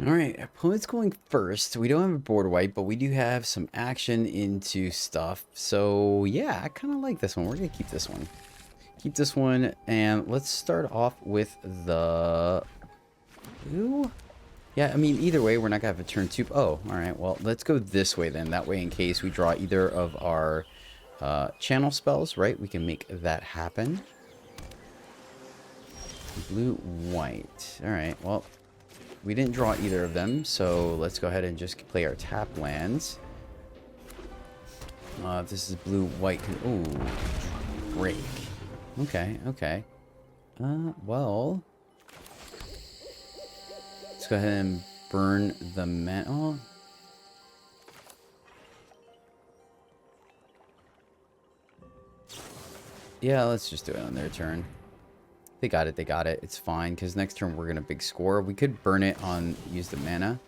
Alright, opponent's going first. We don't have a board wipe, but we do have some action into stuff. So yeah, I kind of like this one. We're going to keep this one. Keep this one, and let's start off with the blue. Yeah, I mean, either way, we're not going to have a turn two. Oh, alright, well, let's go this way then. That way, in case we draw either of our channel spells, right, we can make that happen. Blue, white. Alright, well, we didn't draw either of them, so let's go ahead and just play our tap lands. This is blue, white. Ooh, break. Okay, okay. Well, let's go ahead and burn the man. Oh. Yeah, let's just do it on their turn. They got it, they got it. It's fine, because next turn we're going to big score. We could burn it on, use the mana.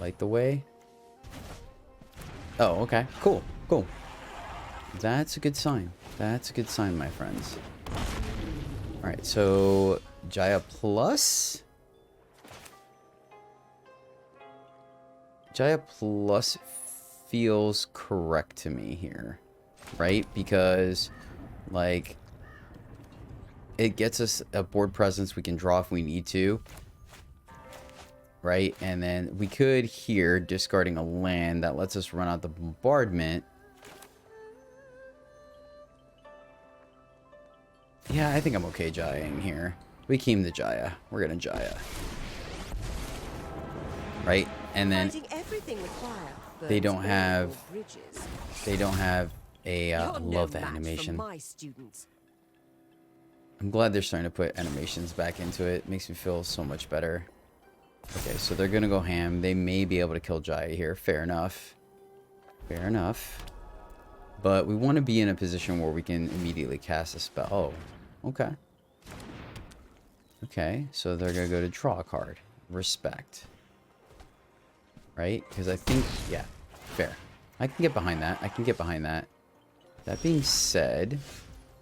Light the way. Oh, okay. Cool, cool. That's a good sign. That's a good sign, my friends. Alright, so Jaya plus. Jaya plus feels correct to me here. Right? Because, like, it gets us a board presence we can draw if we need to. Right? And then we could here, discarding a land that lets us run out the bombardment. Yeah, I think I'm okay Jayaing here. We came to Jaya. We're gonna Jaya. Right? And then they don't have a love the animation. I'm glad they're starting to put animations back into it. Makes me feel so much better. Okay, so they're gonna go ham. They may be able to kill Jaya here. Fair enough. Fair enough. But we want to be in a position where we can immediately cast a spell. Oh, okay. Okay, so they're gonna go to draw a card. Respect. Right? Because I think, yeah, fair. I can get behind that. I can get behind that. That being said,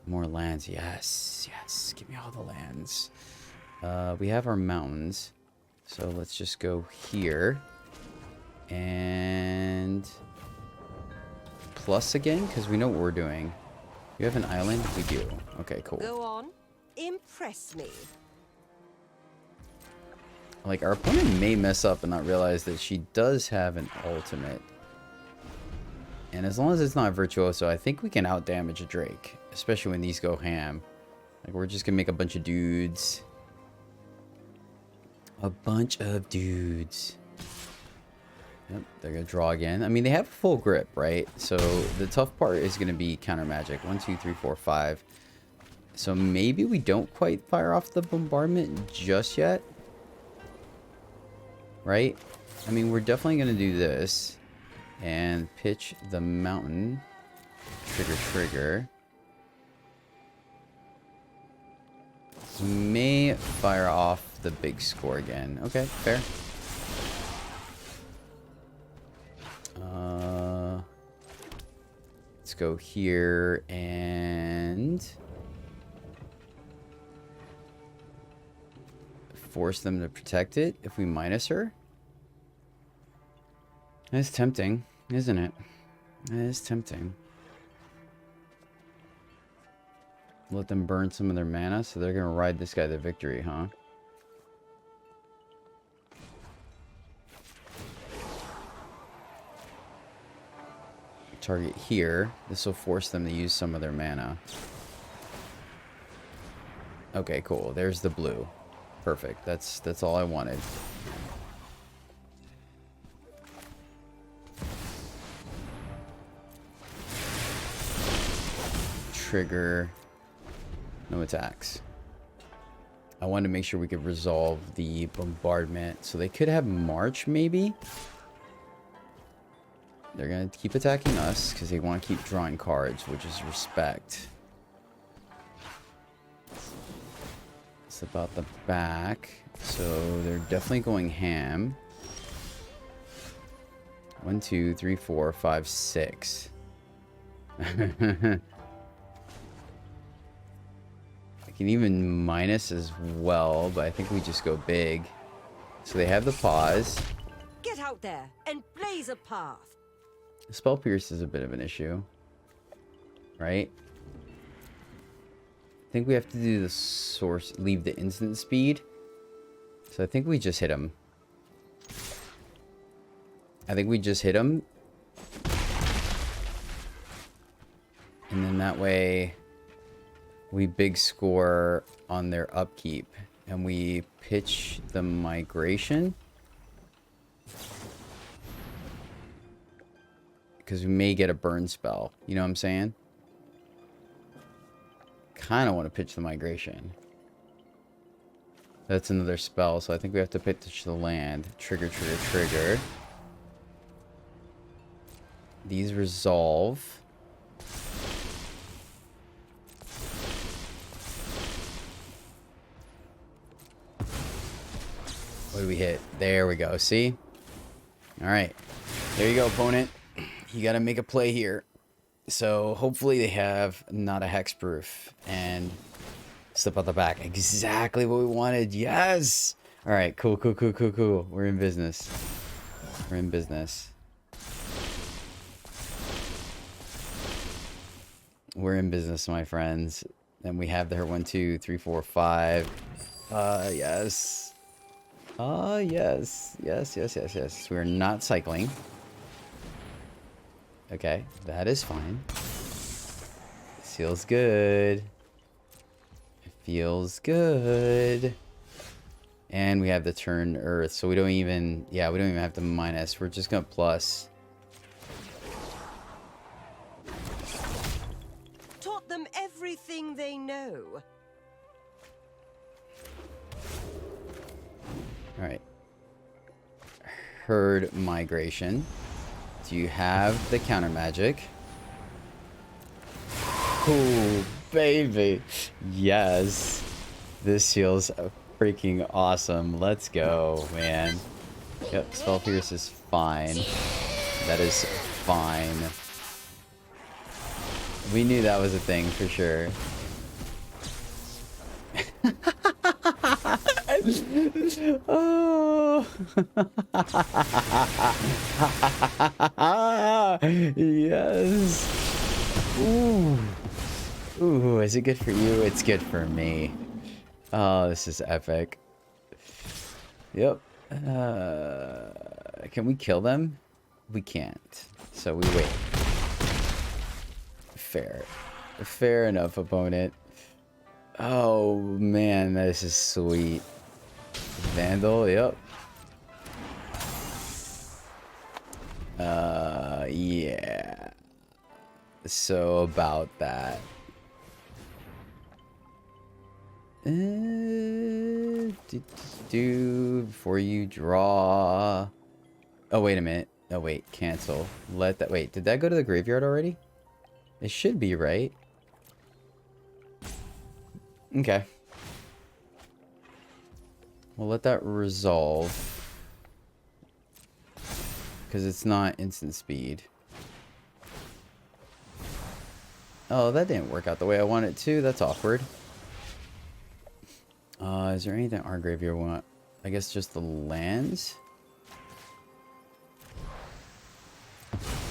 more lands. Yes, yes. Give me all the lands. We have our mountains. So let's just go here. And plus again, because we know what we're doing. You have an island? We do. Okay, cool. Go on. Impress me. Like, our opponent may mess up and not realize that she does have an ultimate. And as long as it's not Virtuoso, I think we can outdamage a Drake. Especially when these go ham. Like, we're just gonna make a bunch of dudes. A bunch of dudes. Yep, they're gonna draw again. I mean, they have full grip, right? So the tough part is gonna be counter magic. 1, 2, 3, 4, 5. So maybe we don't quite fire off the bombardment just yet. Right? I mean, we're definitely gonna do this. And pitch the mountain. Trigger, trigger. May fire off the big score again. Okay, fair. Let's go here and force them to protect it if we minus her. That's tempting, isn't it? That is tempting. Let them burn some of their mana, so they're gonna ride this guy to victory, huh? Target here. This will force them to use some of their mana. Okay, cool. There's the blue. Perfect. That's all I wanted. Trigger. No attacks. I wanted to make sure we could resolve the bombardment. So they could have March, maybe? They're going to keep attacking us because they want to keep drawing cards, which is respect. It's about the back. So they're definitely going ham. 1, 2, 3, 4, 5, 6. I can even minus as well, but I think we just go big. So they have the pause. Get out there and blaze a path. Spell Pierce is a bit of an issue. Right? I think we have to do the source, leave the instant speed. So I think we just hit him. I think we just hit him. And then that way we big score on their upkeep. And we pitch the migration. Because we may get a burn spell. You know what I'm saying? Kind of want to pitch the migration. That's another spell, so I think we have to pitch the land. Trigger, trigger, trigger. These resolve. What do we hit? There we go. See? Alright. There you go, opponent. You got to make a play here. So hopefully they have not a hexproof and slip out the back. Exactly what we wanted. Yes. All right. Cool. Cool. Cool. Cool. Cool. We're in business. We're in business. We're in business, my friends. And we have there 1, 2, 3, 4, 5. Yes. Yes. Yes. Yes. Yes. Yes. We're not cycling. Okay, that is fine. Feels good. It feels good. And we have the turn earth, so we don't even, yeah, we don't even have to minus. We're just gonna plus. Taught them everything they know. All right. Herd migration. Do you have the counter magic? Oh, baby. Yes. This feels freaking awesome. Let's go, man. Yep, Spell Pierce is fine. That is fine. We knew that was a thing for sure. Oh. Yes. Ooh. Ooh, is it good for you? It's good for me. Oh, this is epic. Yep. Can we kill them? We can't. So we wait. Fair. Fair enough, opponent. Oh, man, this is sweet. Vandal, yep. Yeah. So about that. Before you draw. Oh, wait a minute. Oh, wait, cancel. Let that, wait, did that go to the graveyard already? It should be, right? Okay. We'll let that resolve. Because it's not instant speed. Oh, that didn't work out the way I want it to. That's awkward. Is there anything our graveyard want? I guess just the lands?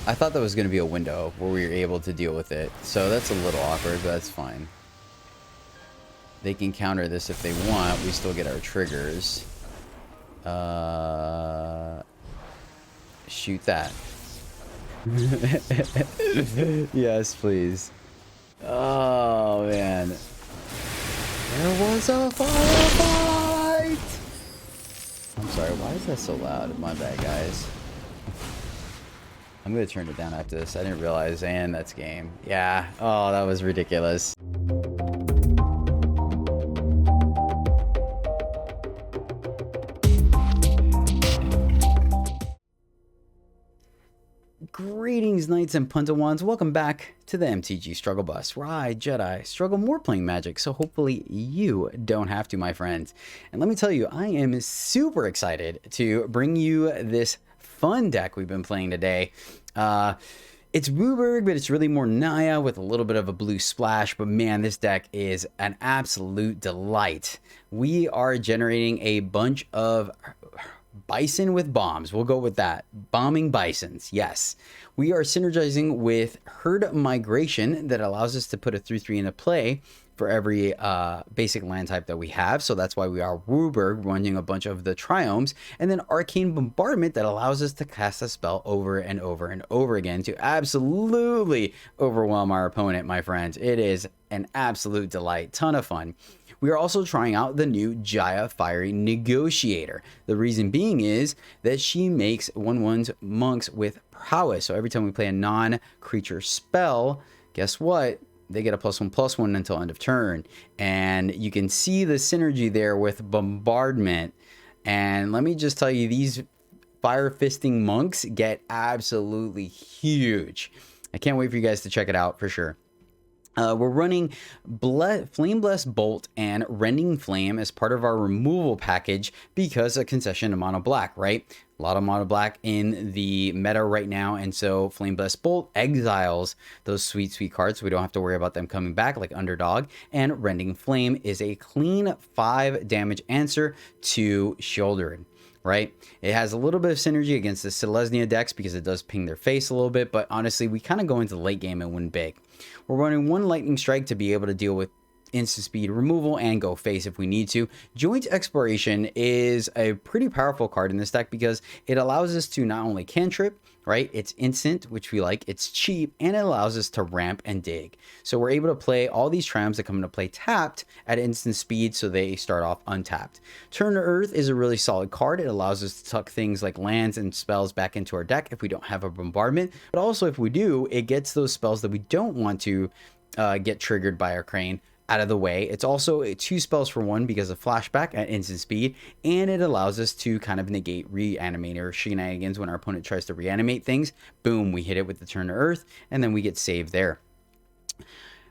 I thought that was going to be a window where we were able to deal with it. So that's a little awkward, but that's fine. They can counter this if they want. We still get our triggers. Shoot that. Yes, please. Oh, man. There was a firefight! I'm sorry, why is that so loud? My bad, guys. I'm gonna turn it down after this. I didn't realize, and that's game. Yeah. Oh, that was ridiculous. Greetings, Knights and Puntawans. Welcome back to the MTG Struggle Bus, where I, Jedi, struggle more playing Magic, so hopefully you don't have to, my friends. And let me tell you, I am super excited to bring you this fun deck we've been playing today. It's Wooburg, but it's really more Naya with a little bit of a blue splash. But man, this deck is an absolute delight. We are generating a bunch of Bison with bombs. We'll go with that. Bombing bisons. Yes. We are synergizing with herd migration that allows us to put a 3/3 into play for every basic land type that we have. So that's why we are Wooburg running a bunch of the triomes. And then Arcane Bombardment that allows us to cast a spell over and over and over again to absolutely overwhelm our opponent, my friends. It is an absolute delight. Ton of fun. We are also trying out the new Jaya Fiery Negotiator. The reason being is that she makes 1/1 monks with prowess. So every time we play a non-creature spell, guess what? They get a +1/+1 until end of turn. And you can see the synergy there with Bombardment. And let me just tell you, these fire fisting monks get absolutely huge. I can't wait for you guys to check it out for sure. We're running Flame Blessed Bolt and Rending Flame as part of our removal package because a concession to mono black, right? A lot of mono black in the meta right now, and so Flame Blessed Bolt exiles those sweet, sweet cards, so we don't have to worry about them coming back like Underdog. And Rending Flame is a clean 5 damage answer to Shieldred. Right? It has a little bit of synergy against the Selesnya decks because it does ping their face a little bit, but honestly, we kind of go into the late game and win big. We're running 1 Lightning Strike to be able to deal with instant speed removal and go face if we need to. Joint Exploration is a pretty powerful card in this deck because it allows us to not only cantrip, right? It's instant, which we like, it's cheap, and it allows us to ramp and dig. So we're able to play all these triumphs that come into play tapped at instant speed, so they start off untapped. Turn to Earth is a really solid card. It allows us to tuck things like lands and spells back into our deck if we don't have a bombardment, but also if we do, it gets those spells that we don't want to get triggered by Arcane out of the way. It's also 2 spells for 1 because of flashback at instant speed, and it allows us to kind of negate reanimator shenanigans when our opponent tries to reanimate things. Boom, we hit it with the Turn to Earth, and then we get saved there.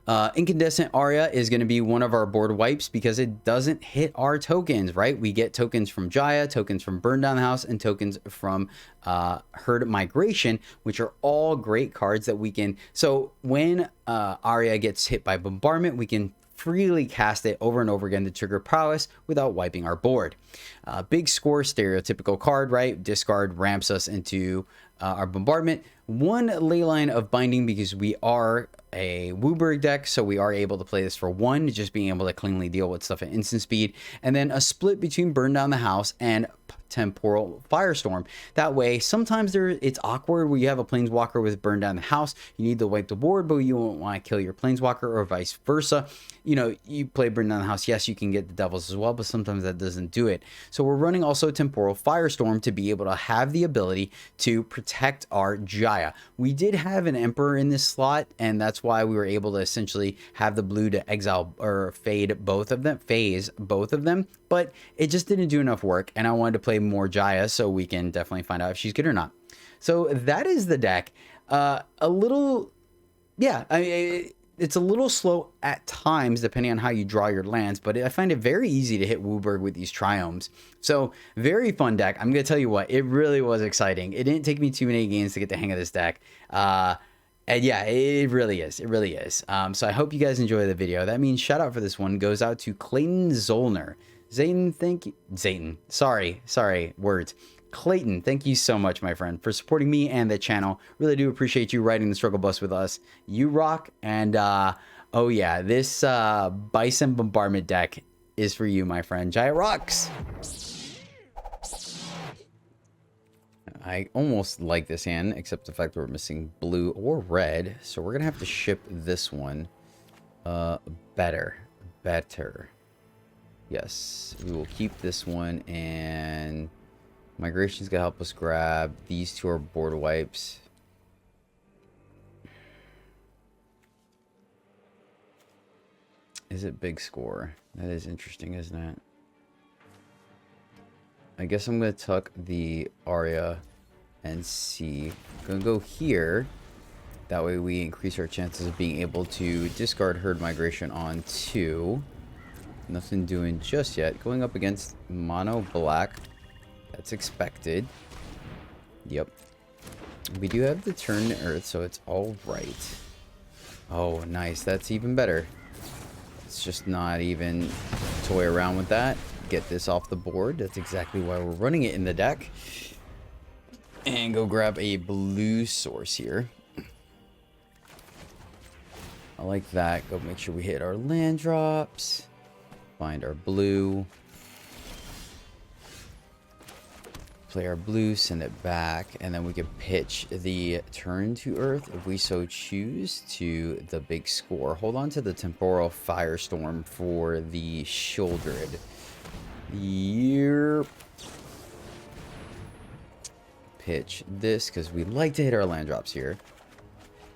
Incandescent Aria is going to be one of our board wipes because it doesn't hit our tokens, right? We get tokens from Jaya, tokens from Burn Down the House, and tokens from Herd Migration, which are all great cards that we can... So when Aria gets hit by Bombardment, we can freely cast it over and over again to trigger prowess without wiping our board. Big score, stereotypical card, right? Discard ramps us into our bombardment. 1 Leyline of Binding because we are a Wooburg deck, so we are able to play this for 1, just being able to cleanly deal with stuff at instant speed. And then a split between Burn Down the House and Temporal Firestorm. That way, sometimes it's awkward where you have a Planeswalker with Burn Down the House. You need to wipe the board, but you won't want to kill your Planeswalker, or vice versa. You know, you play Burn Down the House, yes, you can get the Devils as well, but sometimes that doesn't do it. So we're running also Temporal Firestorm to be able to have the ability to protect our Jaya. We did have an Emperor in this slot, and that's why we were able to essentially have the blue to exile or phase both of them, but it just didn't do enough work, and I wanted to play more Jaya so we can definitely find out if she's good or not. So that is the deck. A little, yeah, it's a little slow at times depending on how you draw your lands, but I find it very easy to hit Wooburg with these triomes. So very fun deck. I'm gonna tell you what, it really was exciting. It didn't take me too many games to get the hang of this deck. And yeah, it really is. It really is. So I hope you guys enjoy the video. That means shout out for this one goes out to Clayton Zollner. Zayton, thank you. Zayton. Sorry, words. Clayton, thank you so much, my friend, for supporting me and the channel. Really do appreciate you riding the struggle bus with us. You rock. And oh yeah, this Bison Bombardment deck is for you, my friend. Jaya rocks. I almost like this hand, except the fact that we're missing blue or red. So we're going to have to ship this one better. Yes, we will keep this one, and Migration's going to help us grab these 2 are board wipes. Is it big score? That is interesting, isn't it? I guess I'm going to tuck the Aria and see. I'm going to go here. That way we increase our chances of being able to discard Herd Migration on 2. Nothing doing just yet. Going up against mono black. That's expected. Yep. We do have the Turn to Earth, so it's all right. Oh, nice. That's even better. It's just not even toy around with that. get this off the board. That's exactly why we're running it in the deck. And go grab a blue source here. I like that. Go make sure we hit our land drops. Find our blue. Play our blue, send it back, and then we can pitch the turn to Earth if we so choose to the big score. Hold on to the temporal firestorm for the Shieldred. Yep. Pitch this because we like to hit our land drops here.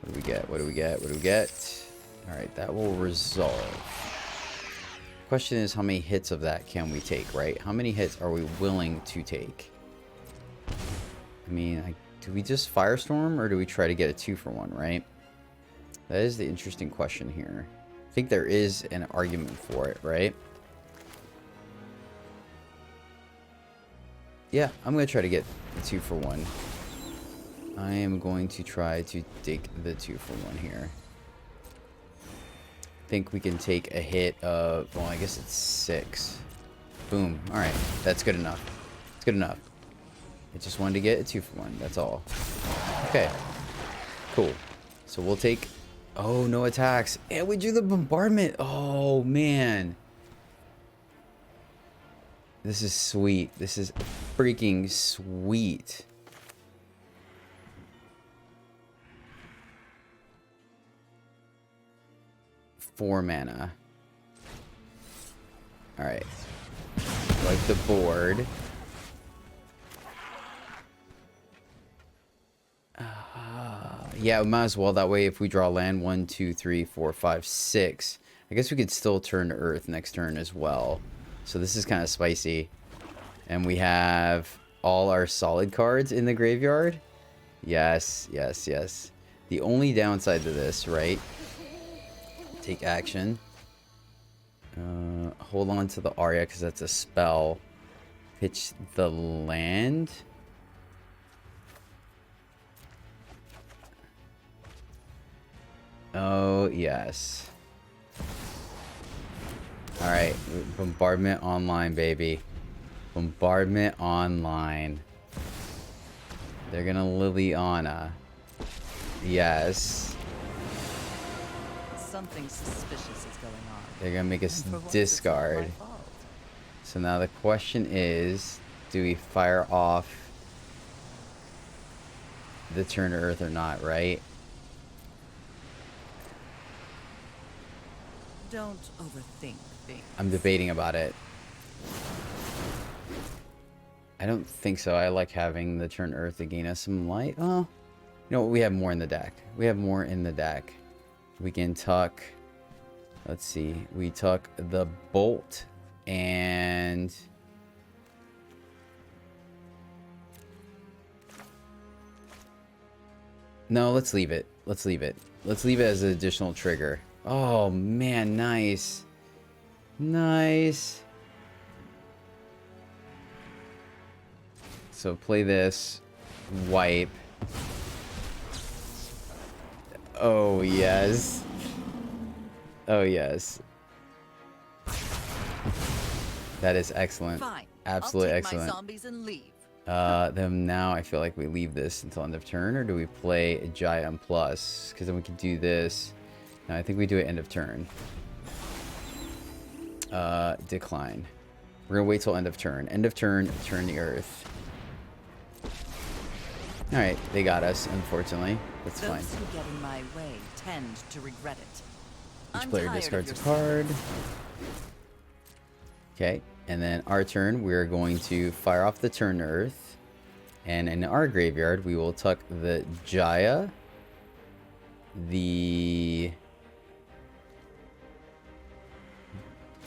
What do we get? What do we get? What do we get? All right, that will resolve. Question is, how many hits of that can we take, right? How many hits are we willing to take? I mean, do we just Firestorm or do we try to get a 2-for-1, right? That is the interesting question here. I think there is an argument for it, right? Yeah, I'm going to try to get the 2-for-1. I am going to try to take the 2-for-1 here. I think we can take a hit of, well, I guess it's 6. Boom. All right, that's good enough. It's good enough. I just wanted to get a 2-for-1. That's all. Okay. Cool. So we'll take... Oh, no attacks. And we do the bombardment. Oh, man. This is sweet. This is freaking sweet. Four mana. Alright. Wipe the board. Yeah, we might as well. That way, if we draw land 1, 2, 3, 4, 5, 6, I guess we could still turn to Earth next turn as well. So this is kind of spicy. And we have all our solid cards in the graveyard. Yes, yes, yes. The only downside to this, right? Take action. Hold on to the Arya because that's a spell. Pitch the land. Oh, yes. Alright, bombardment online, baby. Bombardment online. They're gonna Liliana. Yes. Something suspicious is going on. They're gonna make us discard. So now the question is, do we fire off the turn to Earth or not, right? Don't overthink things. I'm debating about it. I don't think so. I like having the turn Earth to gain us some light. Oh, you know what? We have more in the deck. We have more in the deck. We can tuck. Let's see. We tuck the bolt and no, let's leave it. Let's leave it. Let's leave it as an additional trigger. Oh man, nice. Nice. So play this. Wipe. Oh yes. Oh yes. That is excellent. Fine. Absolutely I'll take excellent. my zombies and leave. Then now I feel like we leave this until end of turn, or do we play Jaya and plus? Because then we can do this. No, I think we do it end of turn. Decline. We're gonna wait till end of turn. End of turn, turn the Earth. Alright, they got us, unfortunately. That's fine. Those who get in my way tend to regret it. Each I'm player tired of discards a your card. Okay, and then our turn, we're going to fire off the turn to Earth. And in our graveyard, we will tuck the Jaya, the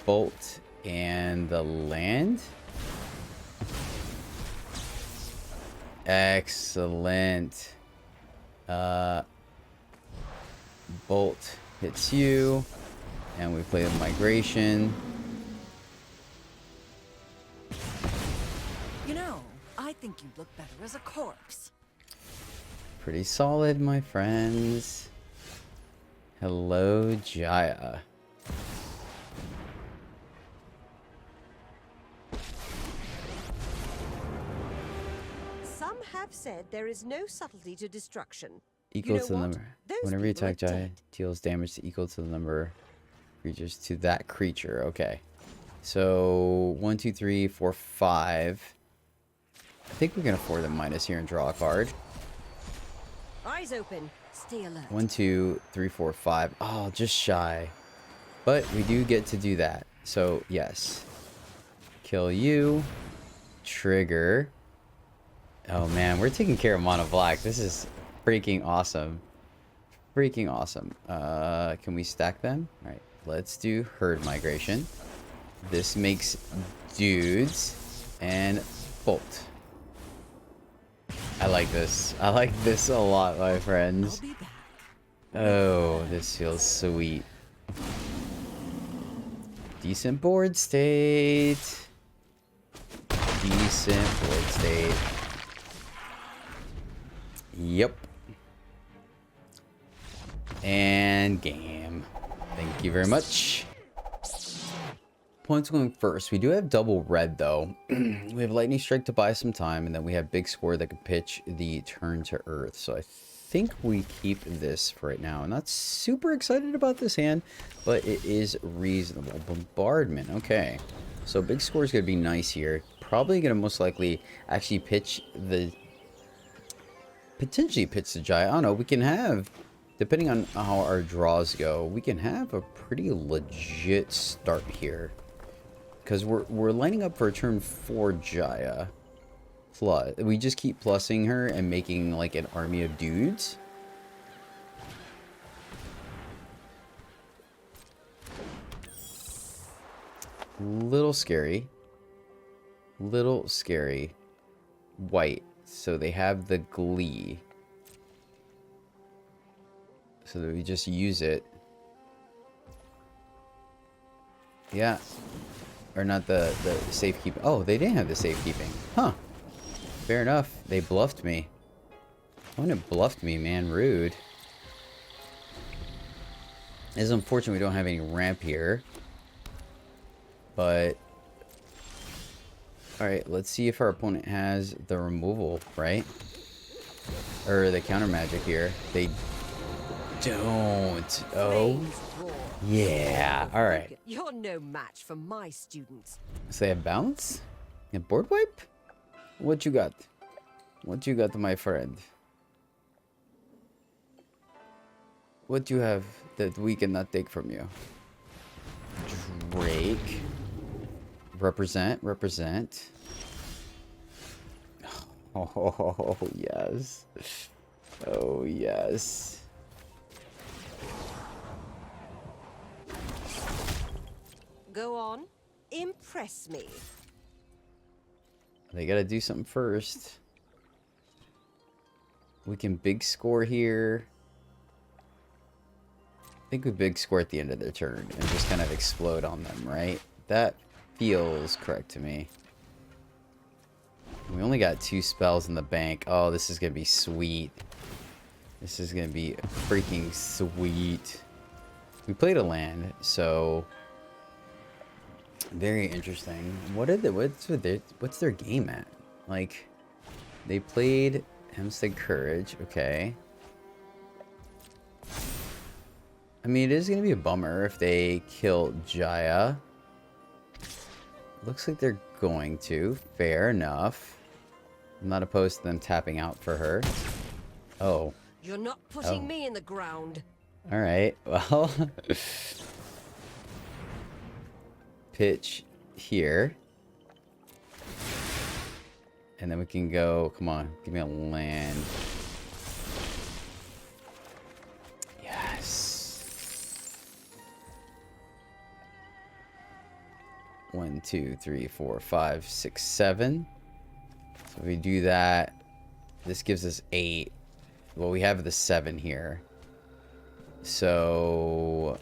bolt, and the land. Excellent. Bolt hits you, and we play the migration. You know, I think you'd look better as a corpse. Pretty solid, my friends. Hello, Jaya. Some have said there is no subtlety to destruction. Equal know to the what? number. Those Whenever you people are attack Jaya, dead. deals damage to equal to the number of creatures to that creature. Okay. So 1, 2, 3, 4, 5. I think we can afford the minus here and draw a card. Eyes open. Stay alert. 1, 2, 3, 4, 5. Oh, just shy. But we do get to do that. So yes. Kill you. Trigger. Oh man, we're taking care of mono black. This is freaking awesome. Freaking awesome. Can we stack them? All right, let's do herd migration. This makes dudes and bolt. I like this. I like this a lot, my I'll friends. be back. Oh, this feels sweet. Decent board state. Decent board state. Yep. And game. Thank you very much. Points going first. We do have double red though. We have lightning strike to buy some time, and then we have big score that can pitch the turn to earth. So I think we keep this for right now. I'm not super excited about this hand, but it is reasonable. Bombardment. Okay. So big score is going to be nice here. Probably going to most likely actually pitch the... Potentially pitch the Jaya. I don't know. We can have... Depending on how our draws go, we can have a pretty legit start here. Because we're lining up for a turn 4 Jaya. Plus, we just keep plussing her and making like an army of dudes. Little scary. Little scary. White. So they have the glee. So that we just use it. Yeah. Or not the safekeeping. Oh, they didn't have the safekeeping. Huh. Fair enough. They bluffed me. Opponent bluffed me, man. Rude. It's unfortunate we don't have any ramp here. But... Alright, let's see if our opponent has the removal, right? Or the counter magic here. They don't. Oh. Yeah. Alright. You're no match for my students. So they have bounce? And board wipe? What you got? What you got, my friend? What you have that we cannot take from you? Drake. Represent, represent. Oh, yes. Oh, yes. Go on. Impress me. They gotta do something first. We can big score here. I think we big score at the end of their turn and just kind of explode on them, right? That feels correct to me. We only got 2 spells in the bank. Oh, this is gonna be sweet. This is gonna be freaking sweet. We played a land, so very interesting. What's their game at? Like, they played Hempstead Courage, okay. I mean, it is gonna be a bummer if they kill Jaya. Looks like they're going to. Fair enough. I'm not opposed to them tapping out for her. Oh. You're not putting me in the ground. Alright, well. Pitch here. And then we can go, come on, give me a land. Yes. 1, 2, 3, 4, 5, 6, 7. So we do that. This gives us 8. Well, we have the 7 here. So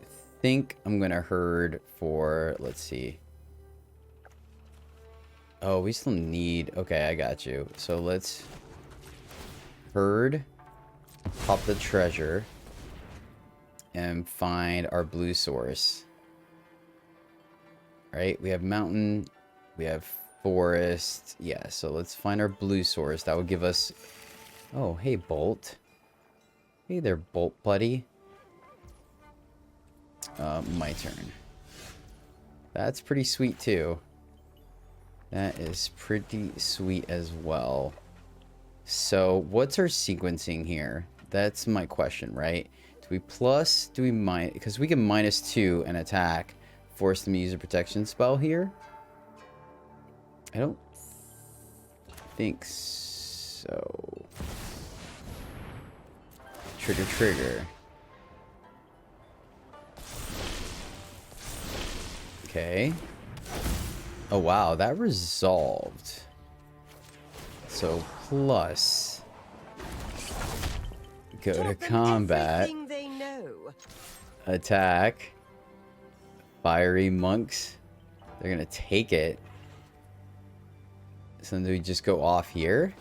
I think I'm gonna herd for, let's see. Oh, we still need, okay, I got you. So let's herd, pop the treasure, and find our blue source. Right, we have mountain, we have forest. Yeah, so let's find our blue source. That would give us... Oh, hey, Bolt. Hey there, Bolt buddy. My turn. That's pretty sweet, too. That is pretty sweet as well. So, what's our sequencing here? That's my question, right? Do we plus, do we minus? Because we can -2 an attack. Force them to use a protection spell here. I don't think so. Trigger. Okay. Oh, wow. That resolved. So, plus. Go to combat. Everything they know. Attack. Fiery monks. They're gonna take it. So do we just go off here?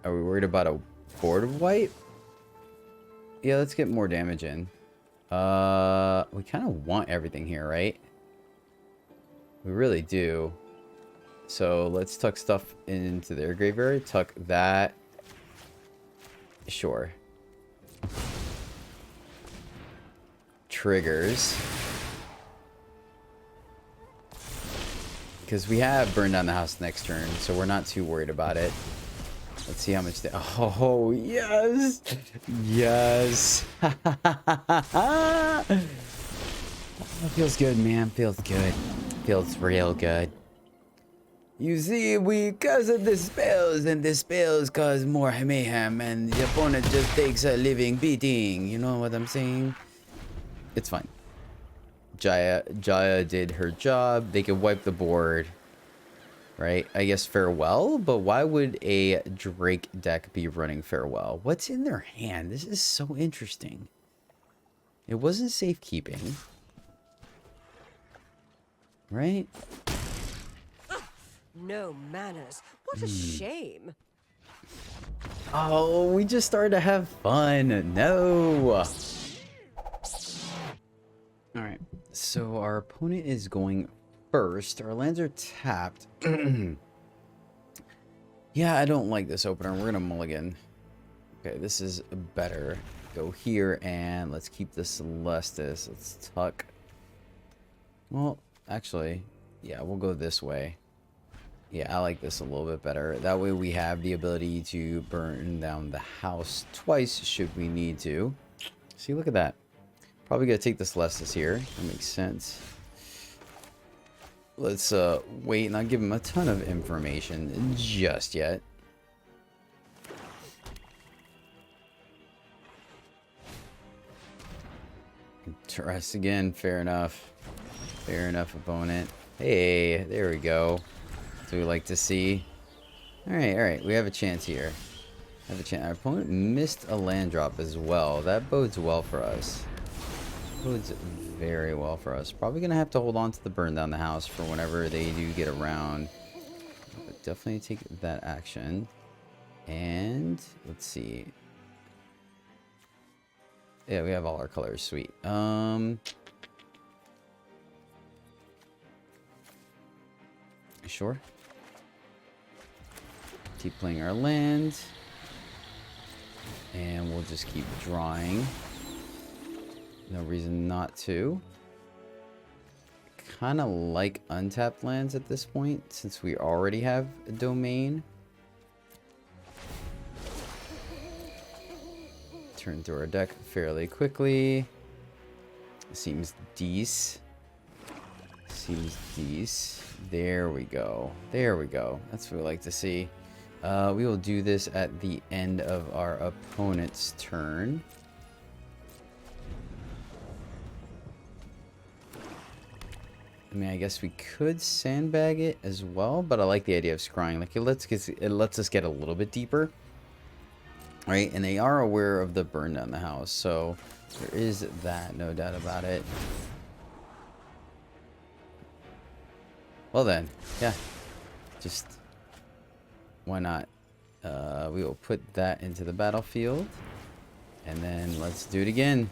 Are we worried about a board wipe? Yeah, let's get more damage in. We kind of want everything here, right? We really do. So let's tuck stuff into their graveyard. Tuck that. Sure. Triggers. Because we have burned down the house next turn, so we're not too worried about it. Let's see how much they... Oh, yes! Yes! Oh, feels good, man. Feels good. Feels real good. You see, because of the spells, and the spells cause more mayhem, and the opponent just takes a living beating. You know what I'm saying? It's fine. Jaya did her job. They could wipe the board. Right? I guess Farewell? But why would a Drake deck be running Farewell? What's in their hand? This is so interesting. It wasn't safekeeping. Right? No manners. What a shame. Oh, we just started to have fun. No. Alright. So our opponent is going first. Our lands are tapped. Yeah, I don't like this opener. We're gonna mulligan. Okay, this is better. Go here and let's keep the Celestis. Let's tuck. Well, actually, yeah, we'll go this way. Yeah, I like this a little bit better. That way we have the ability to burn down the house twice should we need to. See, look at that. Probably gonna take the Celestis here. That makes sense. Let's wait and not give him a ton of information just yet. Trust again. Fair enough. Fair enough, opponent. Hey, there we go. That's what we like to see. Alright, alright. We have a chance here. Have a chance. Our opponent missed a land drop as well. That bodes well for us. Bodes very well for us. Probably gonna have to hold on to the burn down the house for whenever they do get around. But definitely take that action. And let's see. Yeah, we have all our colors. Sweet. Sure. Keep playing our land. And we'll just keep drawing. No reason not to. Kind of like untapped lands at this point, since we already have a domain. Turn through our deck fairly quickly. Seems decent. Seems decent. There we go. There we go. That's what we like to see. We will do this at the end of our opponent's turn. I mean, I guess we could sandbag it as well, but I like the idea of scrying. Like, it lets us get a little bit deeper. Right? And they are aware of the burn down the house, so there is that, no doubt about it. Well then, yeah. Just, why not? We will put that into the battlefield. And then let's do it again.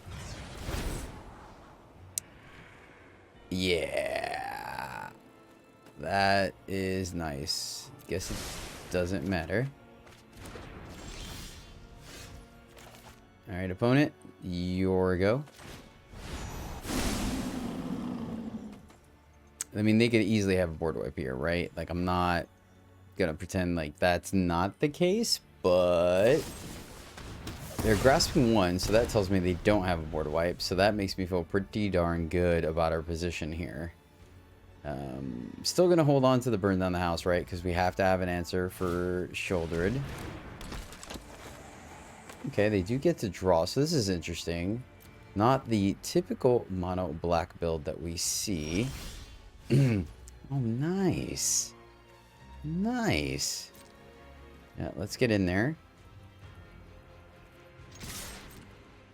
Yeah. That is nice. Guess it doesn't matter. Alright, opponent. Your go. I mean, they could easily have a board wipe here, right? Like, I'm not gonna pretend like that's not the case, but they're grasping 1, so that tells me they don't have a board wipe, so that makes me feel pretty darn good about our position here. Still gonna hold on to the burn down the house, right? Because we have to have an answer for Shouldered. Okay, they do get to draw, so this is interesting. Not the typical mono black build that we see. Oh, nice. Nice. Yeah, let's get in there.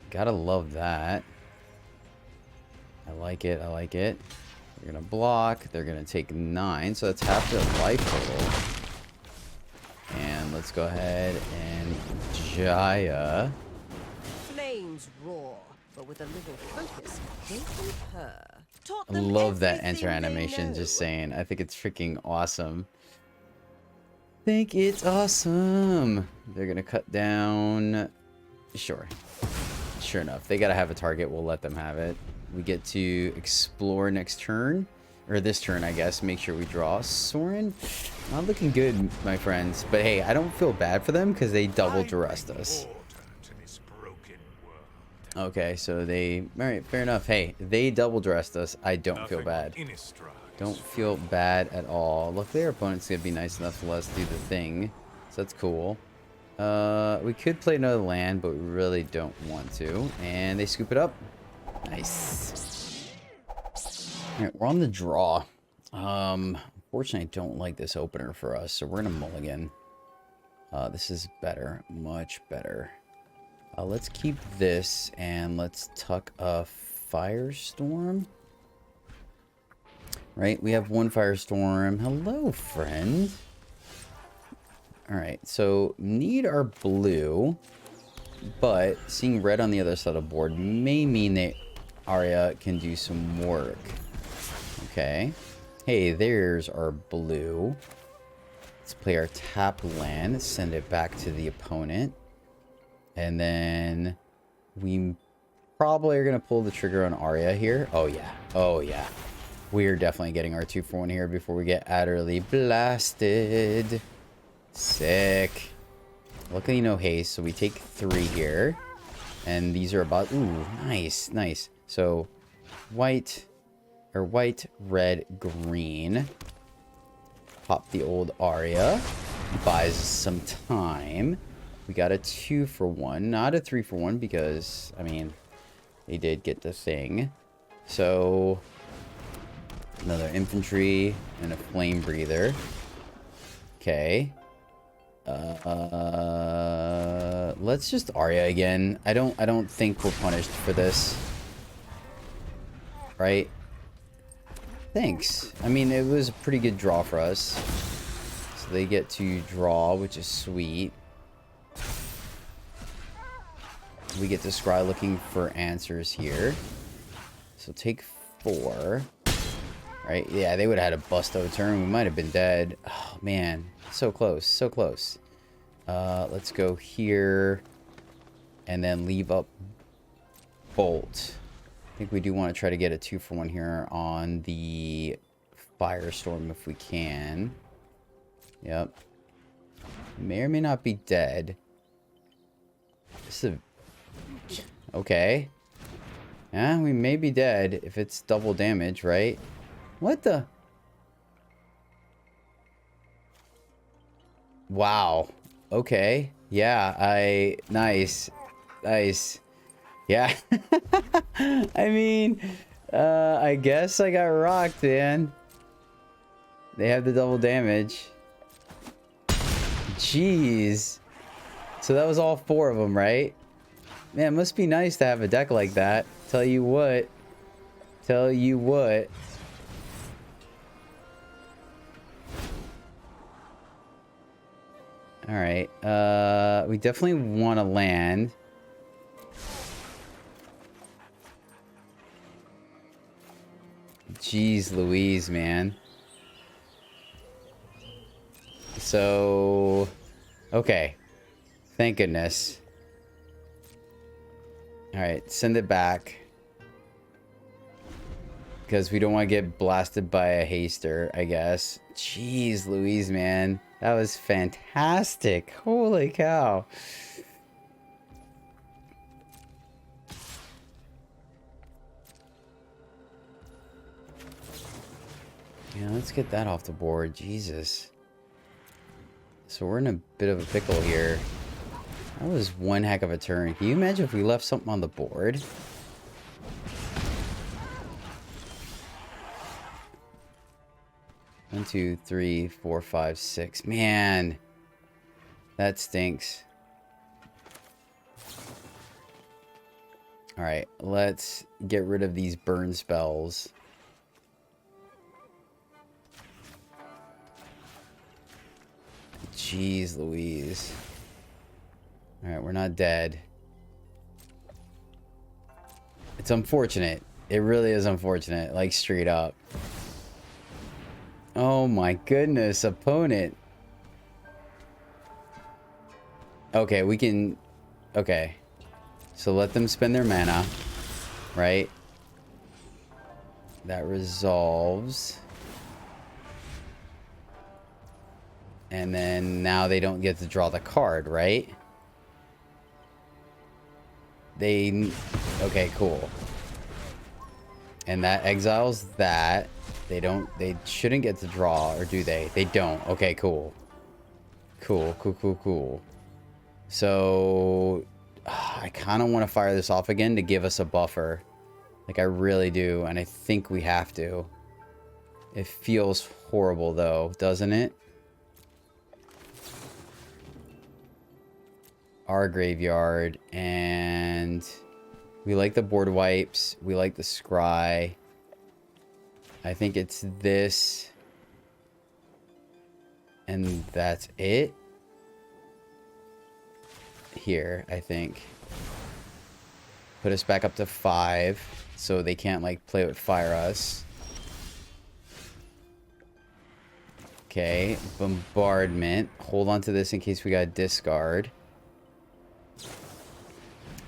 Gotta love that. I like it. I like it. They're gonna block. They're gonna take 9, so that's half their life total. And let's go ahead and Jaya. Flames roar, but with a little focus, they can purr. Taught I them love that everything enter they animation, know. just saying. I think it's freaking awesome. Think it's awesome. They're gonna cut down. Sure. Sure enough. They gotta have a target. We'll let them have it. We get to explore next turn. Or this turn, I guess. Make sure we draw. Soren, not looking good, my friends. But hey, I don't feel bad for them because they double duressed us. Okay, so they... Alright, fair enough. Hey, they double dressed us. I don't feel bad. Don't feel bad at all. Luckily, our opponent's going to be nice enough to let us do the thing. So that's cool. We could play another land, but we really don't want to. And they scoop it up. Nice. Alright, we're on the draw. Unfortunately, I don't like this opener for us, so we're going to mulligan. This is better. Much better. Let's keep this, and let's tuck a Firestorm. Right, we have 1 Firestorm. Hello, friend. Alright, so need our blue, but seeing red on the other side of the board may mean that Arya can do some work. Okay. Hey, there's our blue. Let's play our tap land, send it back to the opponent. And then we probably are going to pull the trigger on Arya here. Oh, yeah. Oh, yeah. We're definitely getting our 2-for-1 here before we get utterly blasted. Sick. Luckily, no haste, so we take 3 here. And these are about... Ooh, nice, nice. So, white, red, green. Pop the old Arya. Buys us some time. We got a 2-for-1, not a 3-for-1 because, I mean, they did get the thing. So, another infantry and a flame breather. Okay. Let's just Arya again. I don't think we're punished for this. Right? Thanks. I mean, it was a pretty good draw for us. So they get to draw, which is sweet. We get to scry looking for answers here. So take 4. Right? Yeah, they would have had a busto turn. We might have been dead. Oh, man. So close. So close. Let's go here. And then leave up Bolt. I think we do want to try to get a 2-for-1 here on the Firestorm if we can. Yep. May or may not be dead. This is a... Okay. Yeah, we may be dead if it's double damage, right? What the? Wow. Okay. Yeah, nice. Nice. Yeah. I mean, I guess I got rocked, man. They have the double damage. Jeez. So that was all 4 of them, right? Man, it must be nice to have a deck like that. Tell you what. Tell you what. Alright. We definitely want to land. Jeez Louise, man. So, okay. Thank goodness. Alright, send it back. Because we don't want to get blasted by a haster, I guess. Jeez Louise, man. That was fantastic. Holy cow. Yeah, let's get that off the board. Jesus. So we're in a bit of a pickle here. That was one heck of a turn. Can you imagine if we left something on the board? One, two, three, four, five, six. Man, that stinks. All right, let's get rid of these burn spells. Jeez Louise. All right, we're not dead. It's unfortunate. It really is unfortunate, like straight up. Oh my goodness, opponent. Okay, we can... Okay. So let them spend their mana, right? That resolves. And then now they don't get to draw the card, right? They... Okay, cool. And that exiles that. They shouldn't get to draw, or do they? They don't. Okay, cool. Cool. So, I kind of want to fire this off again to give us a buffer. Like, I really do, and I think we have to. It feels horrible, though, doesn't it? Our graveyard, and we like the board wipes. We like the scry. I think it's this. And that's it. Here, I think. Put us back up to 5. So they can't, like, play with fire us. Okay. Bombardment. Hold on to this in case we got discard.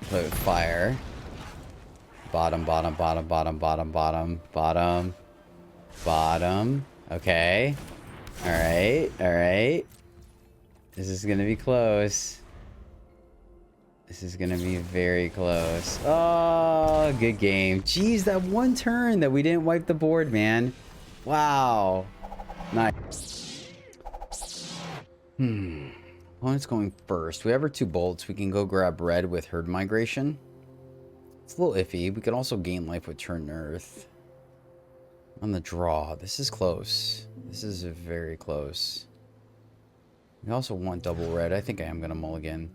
Play with fire. Bottom. Okay. Alright. This is gonna be close. This is gonna be very close. Oh, good game. Jeez, that one turn that we didn't wipe the board, man. Wow. Nice. Opponent's going first. We have our 2 bolts. We can go grab red with herd migration. It's a little iffy. We can also gain life with turn earth. On the draw. This is close. This is very close. We also want double red. I think I am going to mulligan.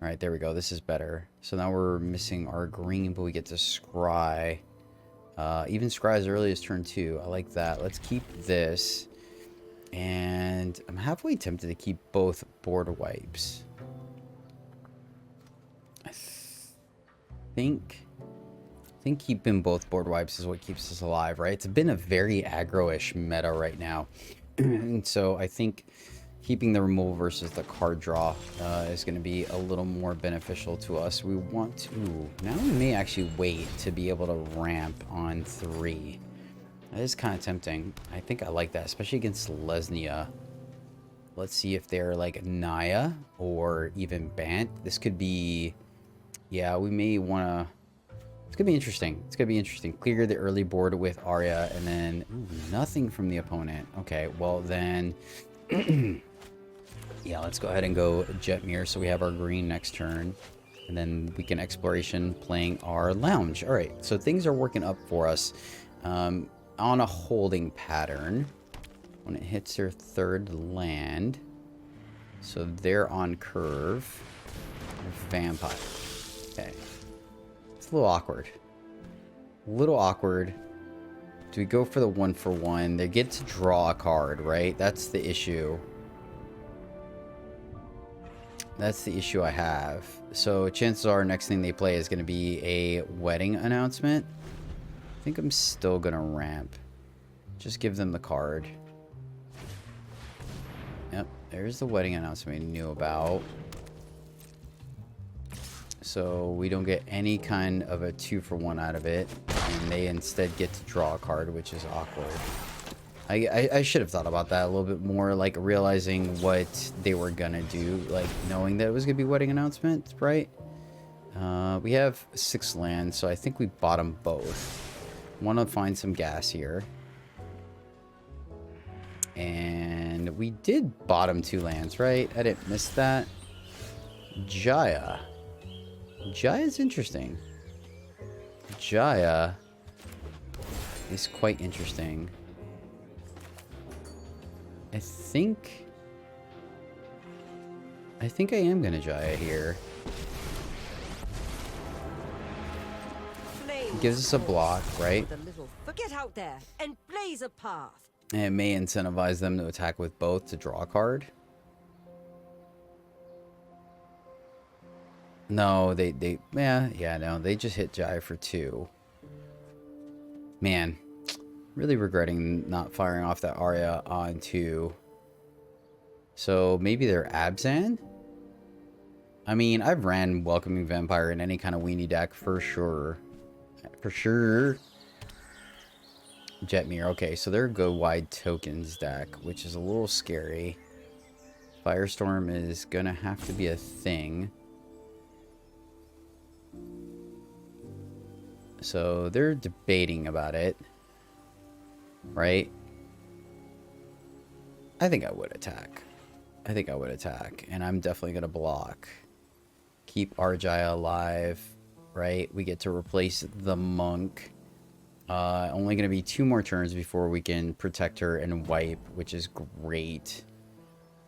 Alright, there we go. This is better. So now we're missing our green, but we get to scry. Even scry as early as turn 2. I like that. Let's keep this. And I'm halfway tempted to keep both board wipes. I think keeping both board wipes is what keeps us alive, right? It's been a very aggro-ish meta right now. And so I think keeping the removal versus the card draw is going to be a little more beneficial to us. We want to... Now we may actually wait to be able to ramp on 3. That is kind of tempting. I think I like that, especially against Lesnia. Let's see if they're like Naya or even Bant. This could be... Yeah, we may want to... It's going to be interesting. It's going to be interesting. Clear the early board with Arya, and then... Ooh, nothing from the opponent. Okay, well then... Yeah, let's go ahead and go Jetmir so we have our green next turn. And then we can exploration playing our lounge. Alright, so things are working up for us. On a holding pattern. When it hits their 3rd land. So they're on curve. Vampire. Okay. It's a little awkward. Do we go for the 1-for-1? They get to draw a card, right? That's the issue. That's the issue I have. So chances are next thing they play is going to be a wedding announcement. I think I'm still going to ramp. Just give them the card. Yep, there's the wedding announcement we knew about. So we don't get any kind of a 2-for-1 out of it. And they instead get to draw a card, which is awkward. I should have thought about that a little bit more, like realizing what they were gonna do, like knowing that it was gonna be wedding announcement, right? We have 6 lands, so I think we bottom both. Want to find some gas here. And we did bottom 2 lands, right? I didn't miss that. Jaya. Jaya's interesting. Jaya is quite interesting. I think I am gonna Jaya here. Gives us a block, right? Get out there and blaze a path. And it may incentivize them to attack with both to draw a card. No, no, they just hit Jaya for 2. Man, really regretting not firing off that Arya on 2. So maybe they're Abzan? I mean, I've ran Welcoming Vampire in any kind of weenie deck for sure. For sure. Jetmir. Okay, so they're Go Wide Tokens deck, which is a little scary. Firestorm is gonna have to be a thing. So they're debating about it. Right? I think I would attack. And I'm definitely gonna block. Keep our Jaya alive. Right? We get to replace the monk. Only going to be 2 more turns before we can protect her and wipe, which is great.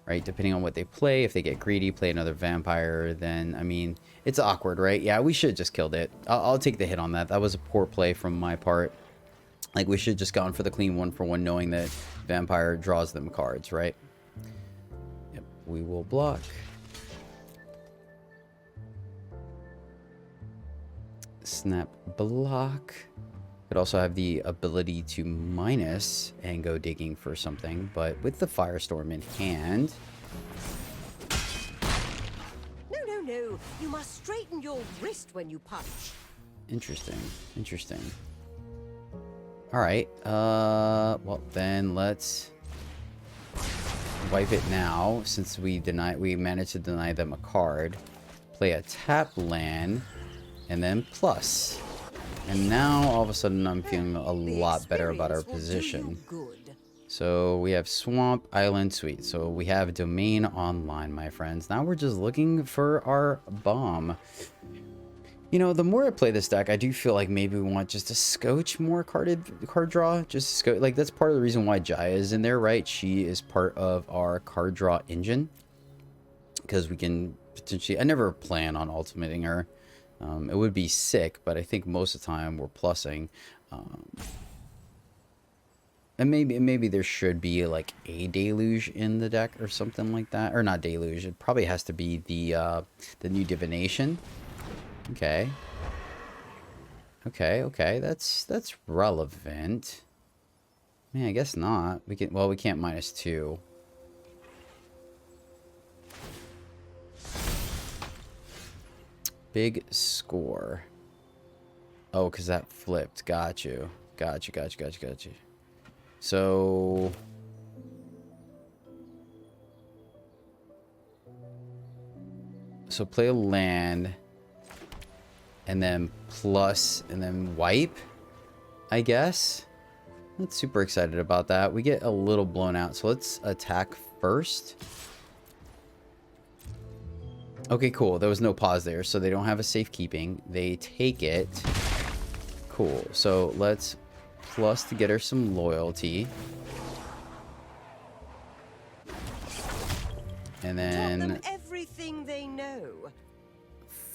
Right? Depending on what they play. If they get greedy, play another vampire, then, I mean, it's awkward, right? Yeah, we should have just killed it. I'll take the hit on that. That was a poor play from my part. Like, we should have just gone for the clean 1-for-1, knowing that vampire draws them cards, right? Yep, we will block. Snap block. Could also have the ability to minus and go digging for something, but with the Firestorm in hand. No. You must straighten your wrist when you punch. Interesting. All right. Well then let's wipe it now, since we managed to deny them a card. Play a tap land. And then plus. And now, all of a sudden, I'm feeling a lot better about our position. So, we have Swamp, Island, Suite. So, we have Domain online, my friends. Now, we're just looking for our bomb. You know, the more I play this deck, I do feel like maybe we want just a scotch more card draw. Just like, that's part of the reason why Jaya is in there, right? She is part of our card draw engine. Because we can potentially... I never plan on ultimating her. It would be sick, but I think most of the time we're plussing. And maybe there should be like a deluge in the deck or something like that. Or not deluge. It probably has to be the new divination. Okay. That's relevant. Man, I guess not. We can't -2. Big score. Oh, because that flipped. Got you. So... play a land. And then plus, and then wipe, I guess. Not super excited about that. We get a little blown out. So let's attack first. Okay, cool. There was no pause there, so they don't have a safekeeping. They take it. Cool. So let's plus to get her some loyalty. And then Tell them everything they know.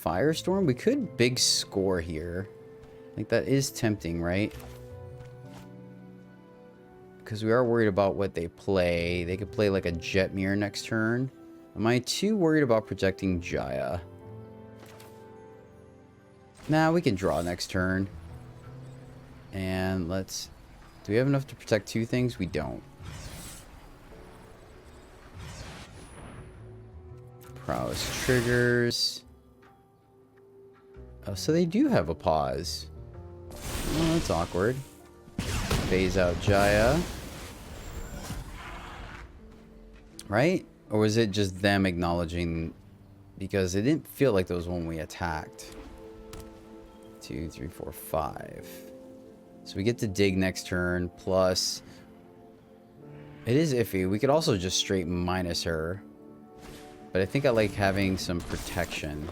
Firestorm. We could big score here. Like, that is tempting, right? Because we are worried about what they play. They could play like a Jetmir next turn. Am I too worried about protecting Jaya? Nah, we can draw next turn. And let's... Do we have enough to protect 2 things? We don't. Prowess triggers. Oh, so they do have a pause. Oh, that's awkward. Phase out Jaya. Right? Or was it just them acknowledging? Because it didn't feel like there was one we attacked. 2, 3, 4, 5. So we get to dig next turn. Plus, it is iffy. We could also just straight minus her. But I think I like having some protection.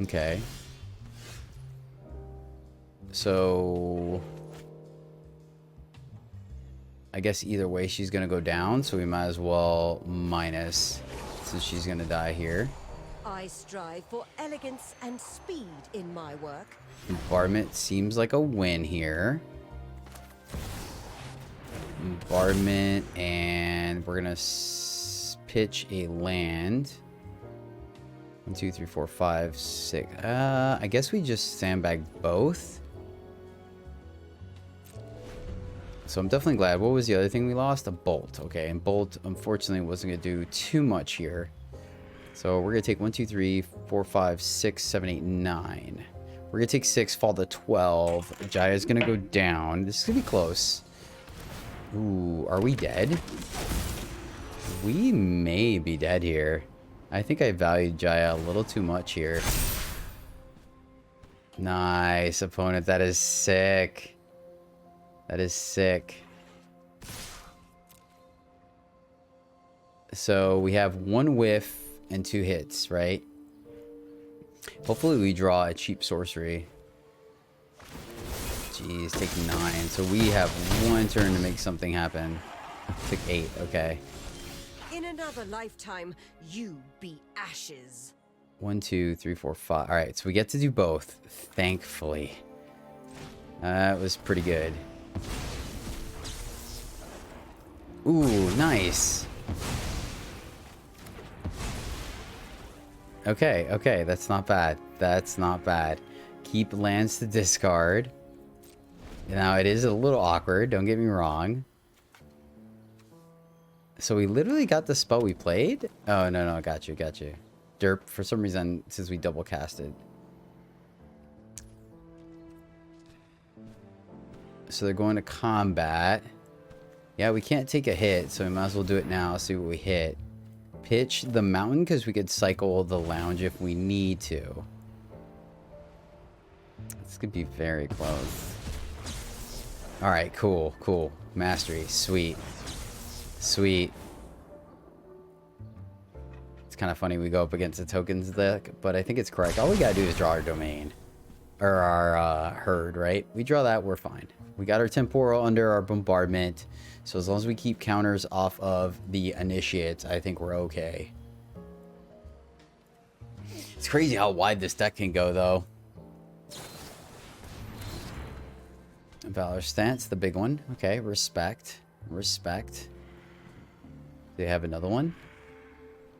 Okay. So I guess either way she's gonna go down, so we might as well minus, since she's gonna die here. I strive for elegance and speed in my work. Bombardment seems like a win here. Bombardment, and we're gonna pitch a land. 1, 2, 3, 4, 5, 6. I guess we just sandbag both. So I'm definitely glad. What was the other thing we lost? A bolt. Okay, and bolt unfortunately wasn't gonna do too much here. So we're gonna take 1, 2, 3, 4, 5, 6, 7, 8, 9. We're gonna take 6, fall to 12. Jaya's gonna go down. This is gonna be close. Ooh, are we dead? We may be dead here. I think I valued Jaya a little too much here. Nice, opponent. That is sick. That is sick. So we have 1 whiff and 2 hits, right? Hopefully we draw a cheap sorcery. Jeez, take 9. So we have 1 turn to make something happen. Took 8, okay. In another lifetime, you be ashes. 1, 2, 3, 4, 5. All right, so we get to do both, thankfully. That was pretty good. Ooh, nice. Okay, okay, that's not bad. That's not bad. Keep lands to discard. Now, it is a little awkward, don't get me wrong. So we literally got the spell we played? Oh, no, got you. Derp, for some reason, since we double casted. So they're going to combat. Yeah, we can't take a hit, so we might as well do it now, see what we hit. Pitch the mountain, because we could cycle the lounge if we need to. This could be very close. Alright, cool. Mastery, sweet. Sweet. It's kind of funny we go up against the tokens deck, but I think it's correct. All we gotta do is draw our domain. Or our herd, right? We draw that, we're fine. We got our temporal under our bombardment. So as long as we keep counters off of the initiates, I think we're okay. It's crazy how wide this deck can go, though. Valor Stance, the big one. Okay, respect. Respect. Do they have another one?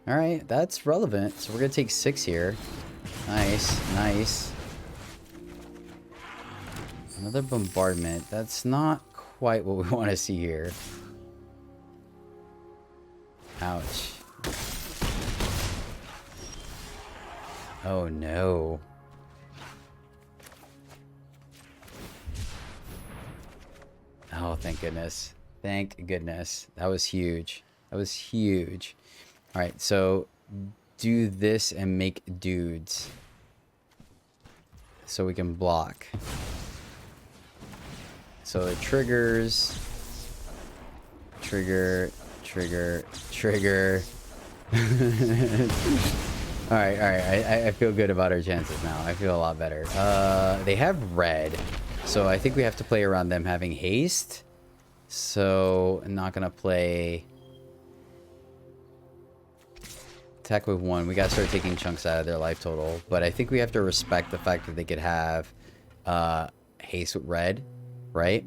Alright, that's relevant. So we're going to take 6 here. Nice. Another bombardment. That's not quite what we want to see here. Ouch. Oh no. Oh, thank goodness. Thank goodness. That was huge. Alright, so do this and make dudes. So we can block. So it triggers. Trigger. Alright. I feel good about our chances now. I feel a lot better. They have red. So I think we have to play around them having haste. So I'm not gonna play attack with 1. We gotta start taking chunks out of their life total. But I think we have to respect the fact that they could have haste with red, right?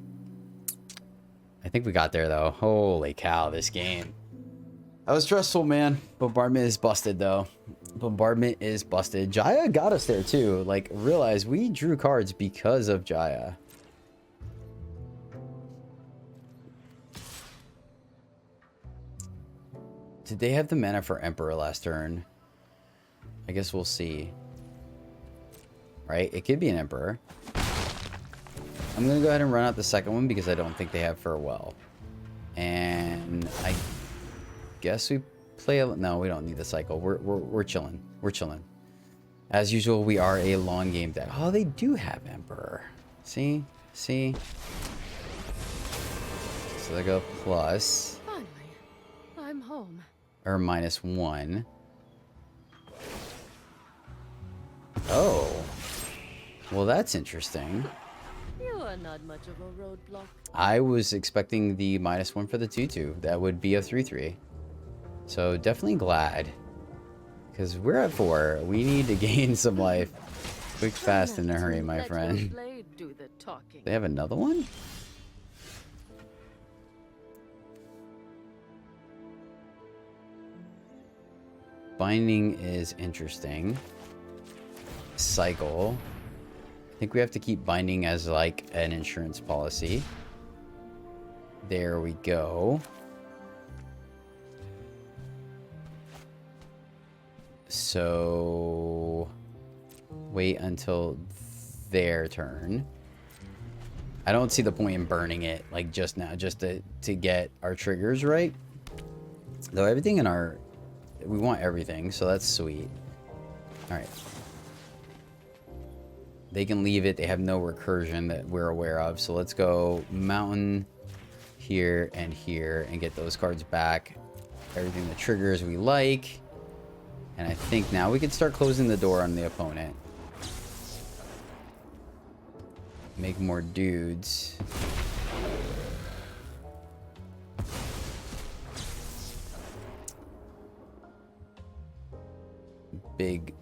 I think we got there though. Holy cow, this game. That was stressful, man. Bombardment is busted though. Bombardment is busted. Jaya got us there too. Like, realize we drew cards because of Jaya. Did they have the mana for Emperor last turn? I guess we'll see. Right? It could be an Emperor. I'm going to go ahead and run out the second one because I don't think they have Farewell. And I guess we play a... No, we don't need the cycle. We're chilling. We're chilling. As usual, we are a long game deck. Oh, they do have Emperor. See? See? So they go plus. Finally, I'm home. Or -1. Oh. Well, that's interesting. You are not much of a roadblock. I was expecting the -1 for the 2/2. That would be a 3/3. So definitely glad. Because we're at 4. We need to gain some life. Quick, fast, and in a hurry, my Let your friend. blade do the talking. They have another one? Binding is interesting. Cycle. I think we have to keep binding as like an insurance policy. There we go. So wait until their turn. I don't see the point in burning it like just now, just to get our triggers right. Though everything in our... We want everything, so that's sweet. Alright. They can leave it. They have no recursion that we're aware of. So let's go mountain here and get those cards back. Everything that triggers we like. And I think now we can start closing the door on the opponent. Make more dudes. Big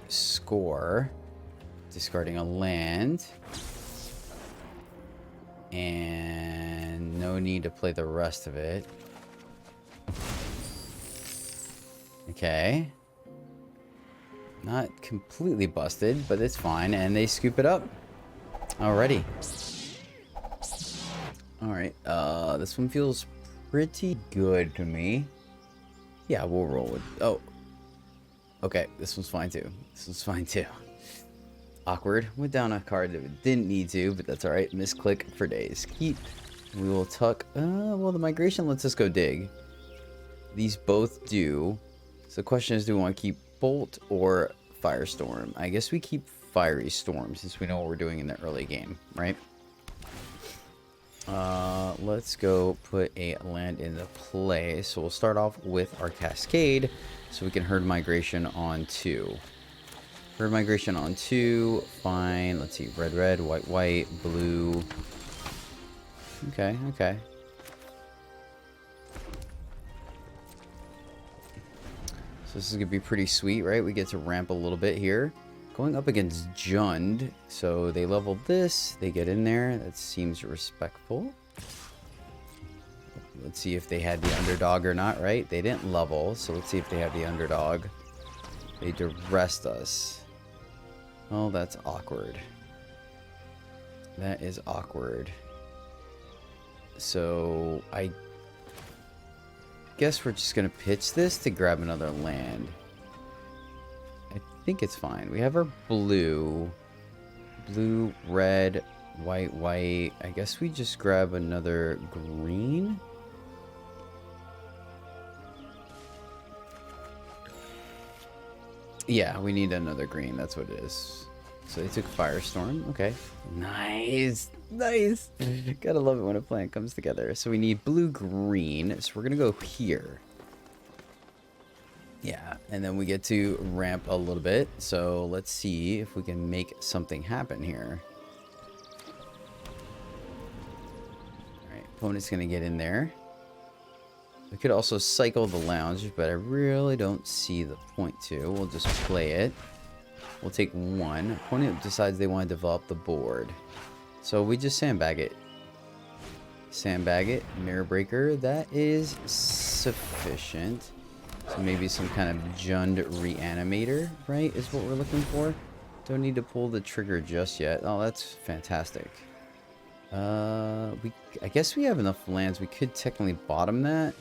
score. Discarding a land. And no need to play the rest of it. Okay. Not completely busted, but it's fine. And they scoop it up. Alrighty. Alright. This one feels pretty good to me. Yeah, we'll roll with... Oh. Okay, this one's fine too. This one's fine too. Awkward. Went down a card that didn't need to, but that's alright. Misclick for days. Keep. We will tuck. Well, the migration lets us go dig. These both do. So the question is, do we want to keep Bolt or Firestorm? I guess we keep Fiery Storm since we know what we're doing in the early game, right? Let's go put a land into play. So we'll start off with our Cascade so we can herd migration on 2. Herd migration on 2. Fine. Let's see. Red, red, white, white, blue. Okay, okay. So this is going to be pretty sweet, right? We get to ramp a little bit here. Going up against Jund. So they level this. They get in there. That seems respectful. Let's see if they had the underdog or not, right? They didn't level. So let's see if they have the underdog. They duressed us. Oh, that's awkward. That is awkward. So I guess we're just going to pitch this to grab another land. I think it's fine. We have our blue. Blue, red, white, white. I guess we just grab another green. Yeah, we need another green. That's what it is. So they took Firestorm. Okay. Nice. Nice. Gotta love it when a plan comes together. So we need blue-green. So we're going to go here. Yeah, and then we get to ramp a little bit. So let's see if we can make something happen here. Alright, opponent's going to get in there. We could also cycle the lounge, but I really don't see the point to. We'll just play it. We'll take 1. Opponent decides they want to develop the board. So we just sandbag it. Sandbag it. Mirror Breaker. That is sufficient. So maybe some kind of Jund Reanimator, right, is what we're looking for. Don't need to pull the trigger just yet. Oh, that's fantastic. I guess we have enough lands. We could technically bottom that.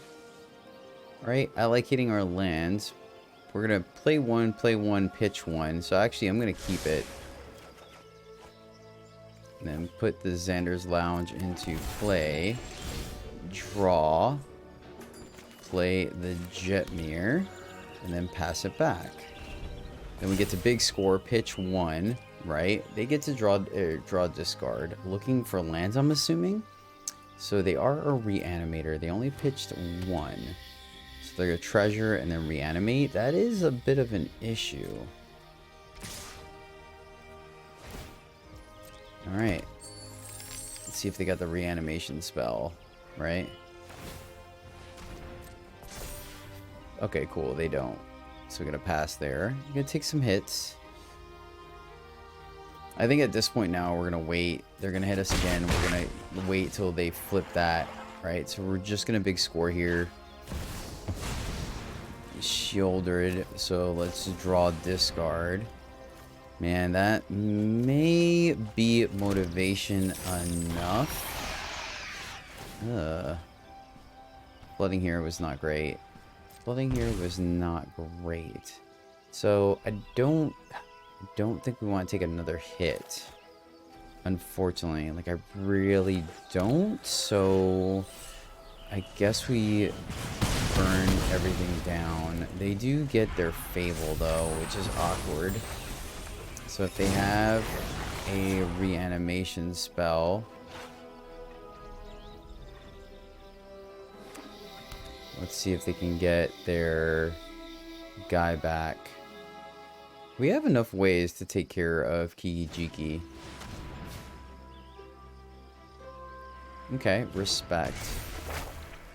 right? I like hitting our lands. We're going to play one, pitch one. So actually, I'm going to keep it. And then put the Xander's Lounge into play. Draw. Play the Jetmir. And then pass it back. Then we get to big score, pitch one, right? They get to draw discard. Looking for lands, I'm assuming. So they are a reanimator. They only pitched one. So they're a treasure and then reanimate. That is a bit of an issue. Alright. Let's see if they got the reanimation spell, right? Okay, cool. They don't. So we're going to pass there. You're going to take some hits. I think at this point now, we're going to wait. They're going to hit us again. We're going to wait till they flip that, right? So we're just going to big score here. Shouldered. So let's draw discard. Man, that may be motivation enough. Flooding here was not great. Flooding here was not great. So I don't think we want to take another hit. Unfortunately, like I really don't. So I guess we burn everything down. They do get their Fable though, which is awkward. So if they have a reanimation spell, let's see if they can get their guy back. We have enough ways to take care of Kiki-Jiki. Okay, respect.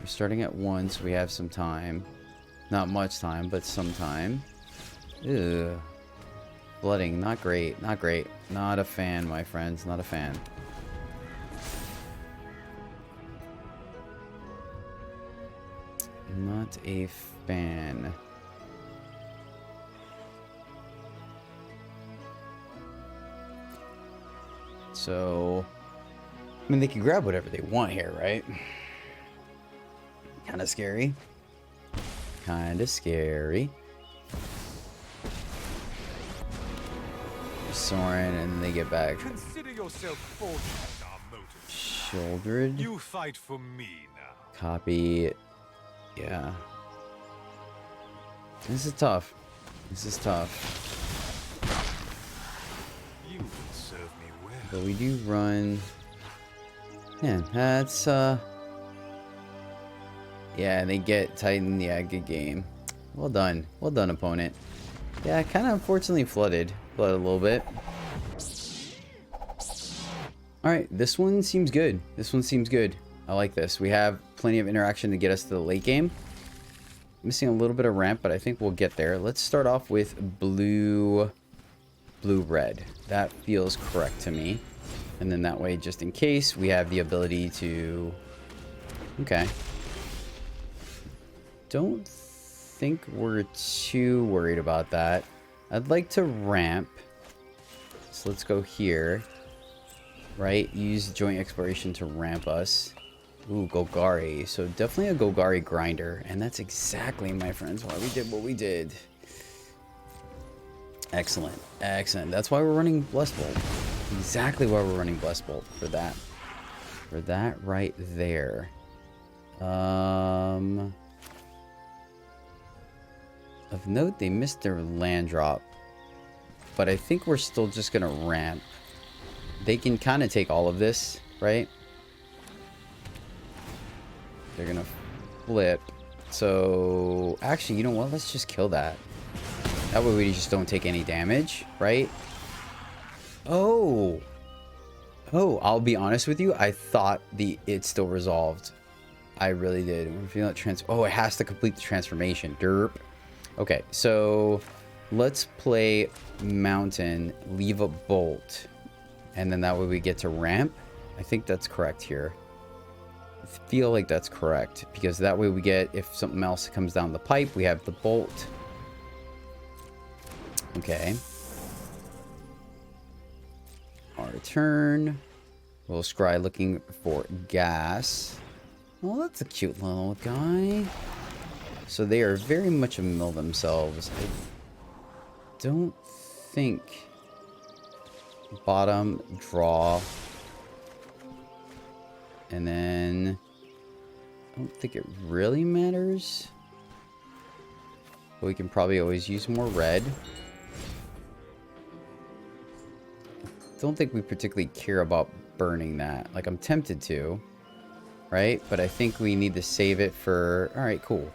We're starting at 1, so we have some time. Not much time, but some time. Ugh. Flooding, not great, not great. Not a fan, my friends, not a fan. Not a fan. So, I mean, they can grab whatever they want here, right? Kind of scary. Kind of scary. Soren, and they get back. Consider yourself fortunate, our motive. Shouldered. You fight for me now. Copy. Yeah. This is tough. This is tough. You will serve me well. But we do run. Man, that's yeah, they get Titan. Yeah, good game. Well done. Well done, opponent. Yeah, kind of unfortunately flooded a little bit. Alright, this one seems good. This one seems good. I like this. We have plenty of interaction to get us to the late game. Missing a little bit of ramp, but I think we'll get there. Let's start off with blue-red. That feels correct to me. And then that way, just in case, we have the ability to... Okay. Don't think we're too worried about that. I'd like to ramp. So let's go here. Right? Use joint exploration to ramp us. Ooh, Golgari. So definitely a Golgari grinder. And that's exactly, my friends, why we did what we did. Excellent. Excellent. That's why we're running Blessed Bolt. Exactly why we're running Blessed Bolt for that. For that right there. Of note, they missed their land drop. But I think we're still just going to ramp. They can kind of take all of this, right? They're going to flip. So, actually, you know what? Let's just kill that. That way we just don't take any damage, right? Oh. Oh, I'll be honest with you. I thought it still resolved. I really did. We're feeling it oh, it has to complete the transformation. Derp. Okay, so let's play Mountain, leave a Bolt, and then that way we get to ramp. I think that's correct here. I feel like that's correct, because that way we get, if something else comes down the pipe, we have the Bolt. Okay. Our turn. We'll scry looking for gas. Well, that's a cute little guy. So they are very much a mill themselves. I don't think bottom draw, and then I don't think it really matters, but we can probably always use more red. Don't think we particularly care about burning that. Like, I'm tempted to, right? But I think we need to save it for... All right, cool.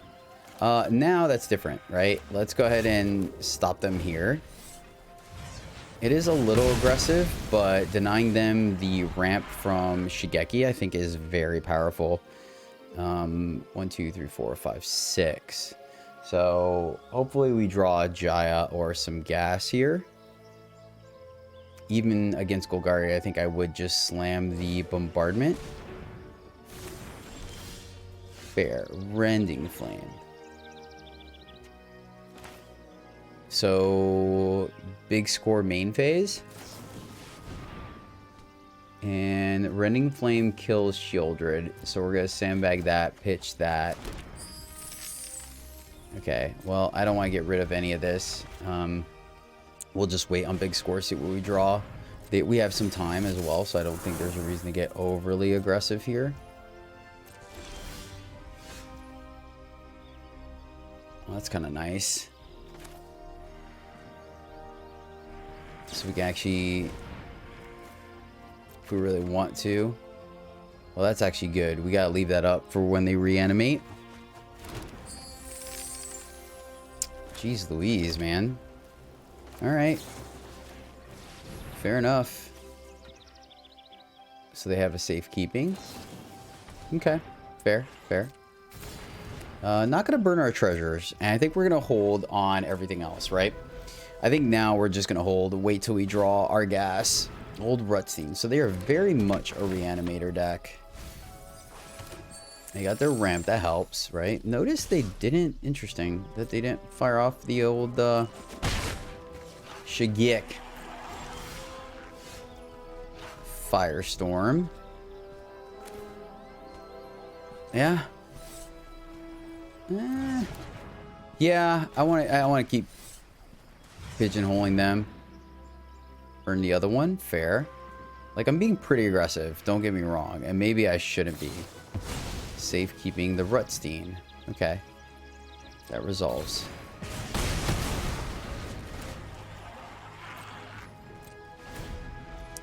Now that's different, right? Let's go ahead and stop them here. It is a little aggressive, but denying them the ramp from Shigeki, I think, is very powerful. 1, 2, 3, 4, 5, 6. So hopefully we draw a Jaya or some gas here. Even against Golgari, I think I would just slam the Bombardment. Fair. Rending Flame. So, big score main phase. And Rending Flame kills Shieldred. So we're going to sandbag that, pitch that. Okay, well, I don't want to get rid of any of this. We'll just wait on big score, see what we draw. We have some time as well, so I don't think there's a reason to get overly aggressive here. Well, that's kind of nice. So we can actually, if we really want to. Well, that's actually good. We gotta leave that up for when they reanimate. Jeez Louise, man. Alright. Fair enough. So they have a safekeeping. Okay. Fair, fair. Not gonna burn our treasures. And I think we're gonna hold on everything else, right? I think now we're just gonna hold, wait till we draw our gas. Old Rutstein. So they are very much a reanimator deck. They got their ramp, that helps, right? Notice they didn't, interesting, that they didn't fire off the old Shigek. Firestorm. Yeah. Yeah, I want to keep pigeonholing them. Burn the other one, fair. Like, I'm being pretty aggressive, don't get me wrong, and maybe I shouldn't be. Safekeeping the Rutstein. Okay. That resolves.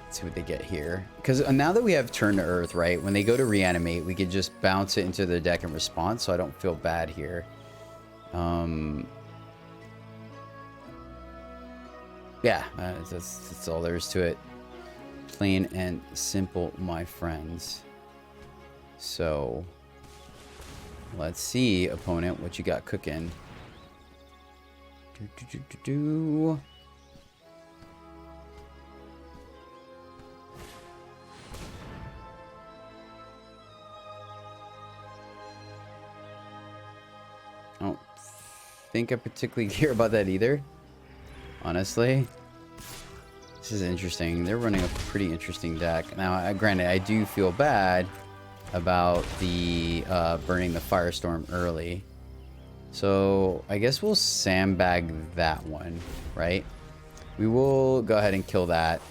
Let's see what they get here. Because now that we have Turn to Earth, right? When they go to reanimate, we could just bounce it into their deck in response, so I don't feel bad here. Yeah, that's all there is to it. Plain and simple, my friends. So... let's see, opponent, what you got cooking. I don't think I particularly care about that either. Honestly. This is interesting. They're running a pretty interesting deck. Now, granted, I do feel bad about the burning the Firestorm early. So I guess we'll sandbag that one, right? We will go ahead and kill that.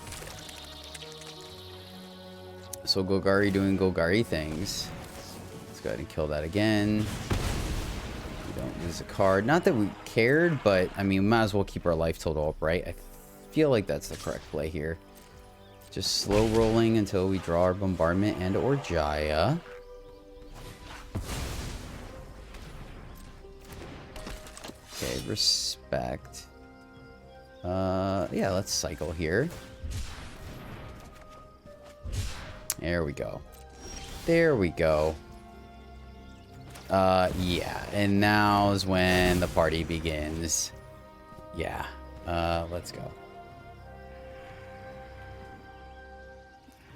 So Golgari doing Golgari things. Let's go ahead and kill that again. We don't lose a card. Not that we cared, but I mean, we might as well keep our life total up, right? I feel like that's the correct play here. Just slow rolling until we draw our Bombardment and or Jaya. Okay, respect. Yeah, let's cycle here. There we go. There we go. Yeah, and now's when the party begins. Yeah, let's go.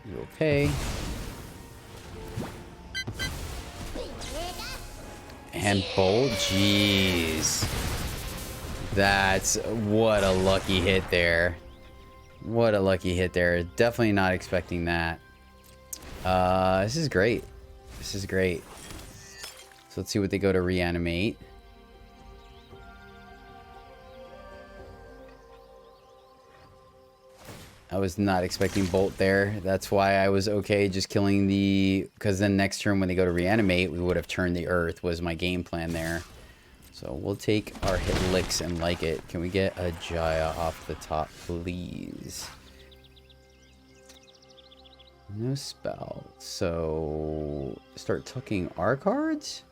You okay? And bolt, jeez. That's what a lucky hit there. What a lucky hit there. Definitely not expecting that. This is great. This is great. So let's see what they go to reanimate. I was not expecting Bolt there. That's why I was okay just killing the... Because then next turn when they go to reanimate, we would have turned the Earth, was my game plan there. So we'll take our hit licks and like it. Can we get a Jaya off the top, please? No spell. So start tucking our cards?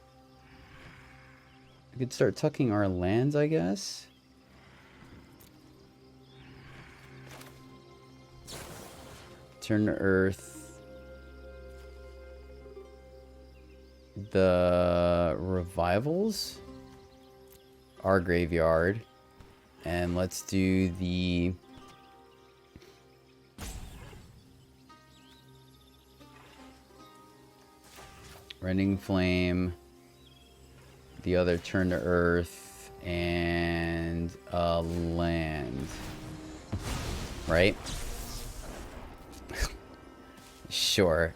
We could start tucking our lands, I guess. Turn to Earth. The revivals. Our graveyard. And let's do the... Rending Flame. The other Turn to Earth. And a land. Right? Sure.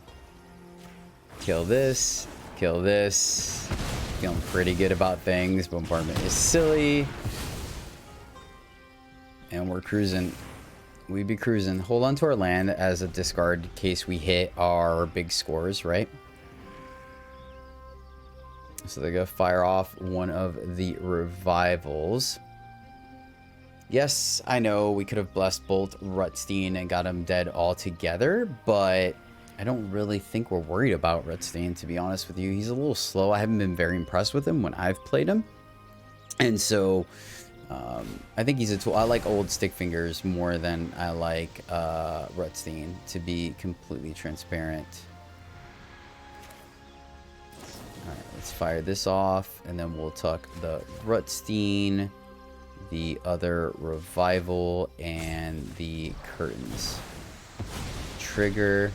Kill this. Kill this. Feeling pretty good about things. Bombardment is silly. And we're cruising. We be cruising. Hold on to our land as a discard in case we hit our big scores, right? So they're going to fire off one of the revivals. Yes, I know we could have blessed Bolt Rutstein and got him dead altogether, but I don't really think we're worried about Rutstein, to be honest with you. He's a little slow. I haven't been very impressed with him when I've played him. And so I think he's a tool. I like old stick fingers more than I like Rutstein, to be completely transparent. All right, let's fire this off, and then we'll tuck the Rutstein, the other revival, and the curtains. Trigger.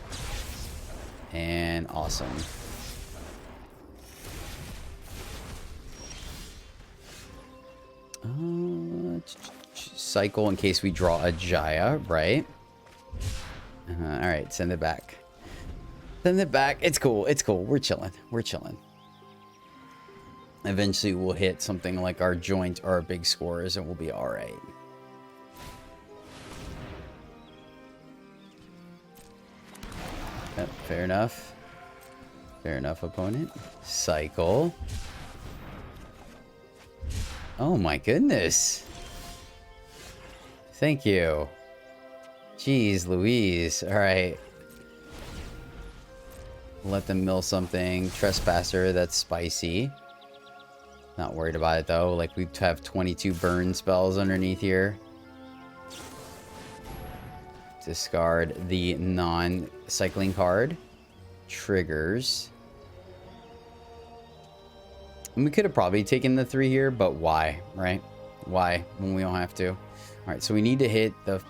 And awesome. Cycle in case we draw a Jaya, right? Alright, send it back. Send it back. It's cool. It's cool. We're chilling. We're chilling. Eventually we'll hit something like our joint or our big scores and we'll be alright. Yep, fair enough. Fair enough, opponent. Cycle. Oh my goodness. Thank you. Jeez Louise. Alright. Let them mill something. Trespasser, that's spicy. Not worried about it though. Like we have 22 burn spells underneath here. Discard the non-cycling card. Triggers. And we could have probably taken the 3 here, but why, right? Why when we don't have to? All right, so we need to hit the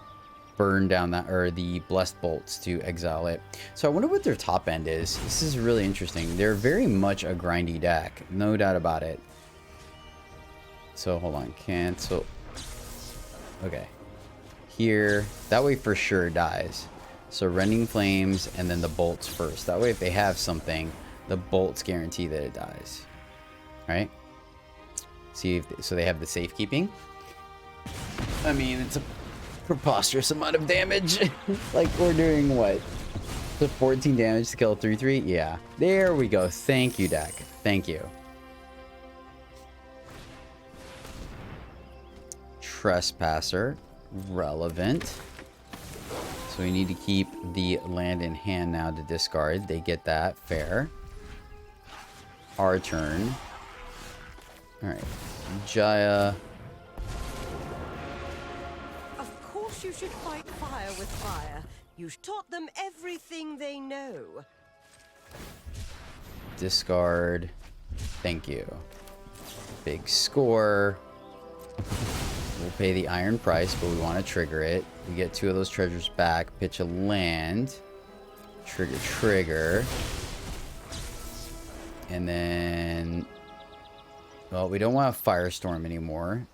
burn down that, or the blessed bolts to exile it. So I wonder what their top end is. This is really interesting. They're very much a grindy deck, no doubt about it. So hold on, cancel. Okay. Here, that way for sure dies. So Rending Flames and then the bolts first. That way if they have something, the bolts guarantee that it dies. Right? See if so they have the safekeeping. I mean, it's a preposterous amount of damage. Like we're doing what? The 14 damage to kill 3/3? Yeah. There we go. Thank you, deck. Thank you. Trespasser. Relevant. So we need to keep the land in hand now to discard. They get that. Fair. Our turn. Alright. Jaya. Of course you should fight fire with fire. You taught them everything they know. Discard. Thank you. Big score. We'll pay the iron price, but we want to trigger it. We get 2 of those treasures back. Pitch a land. Trigger. And then... Well, we don't want a Firestorm anymore.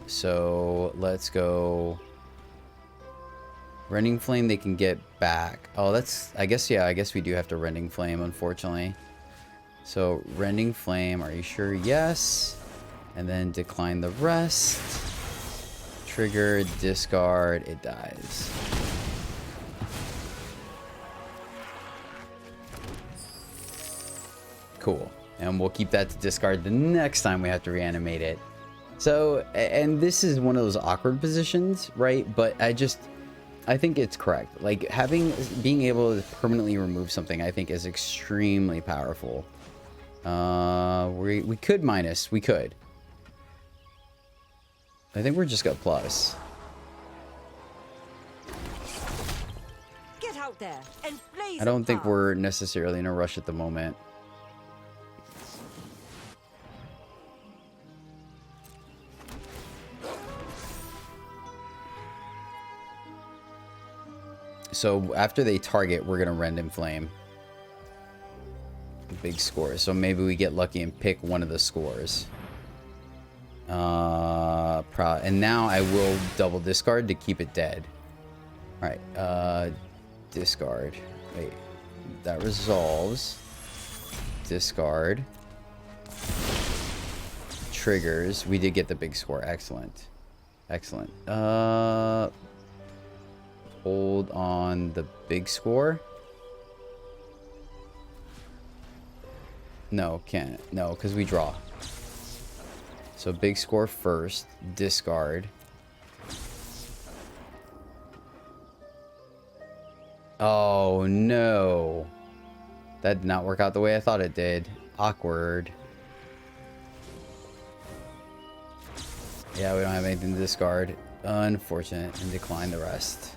So, let's go... Rending Flame they can get back. Oh, that's... I guess, yeah, I guess we do have to Rending Flame, unfortunately. So, Rending Flame, are you sure? Yes. And then decline the rest. Trigger, discard, it dies. Cool. And we'll keep that to discard the next time we have to reanimate it. So, and this is one of those awkward positions, right? But I think it's correct. Like, being able to permanently remove something, I think is extremely powerful. We could minus. We could. I think we're just got plus. Get out there and blaze I don't a think path. we're necessarily in a rush at the moment. So after they target, we're gonna Rend and Flame. Big score. So maybe we get lucky and pick one of the scores. And now I will double discard to keep it dead. All right. Discard. Wait. That resolves. Discard. Triggers. We did get the big score. Excellent. Excellent. Hold on the big score. No, can't. No, because we draw. So big score first. Discard. Oh, no. That did not work out the way I thought it did. Awkward. Yeah, we don't have anything to discard. Unfortunate. And decline the rest.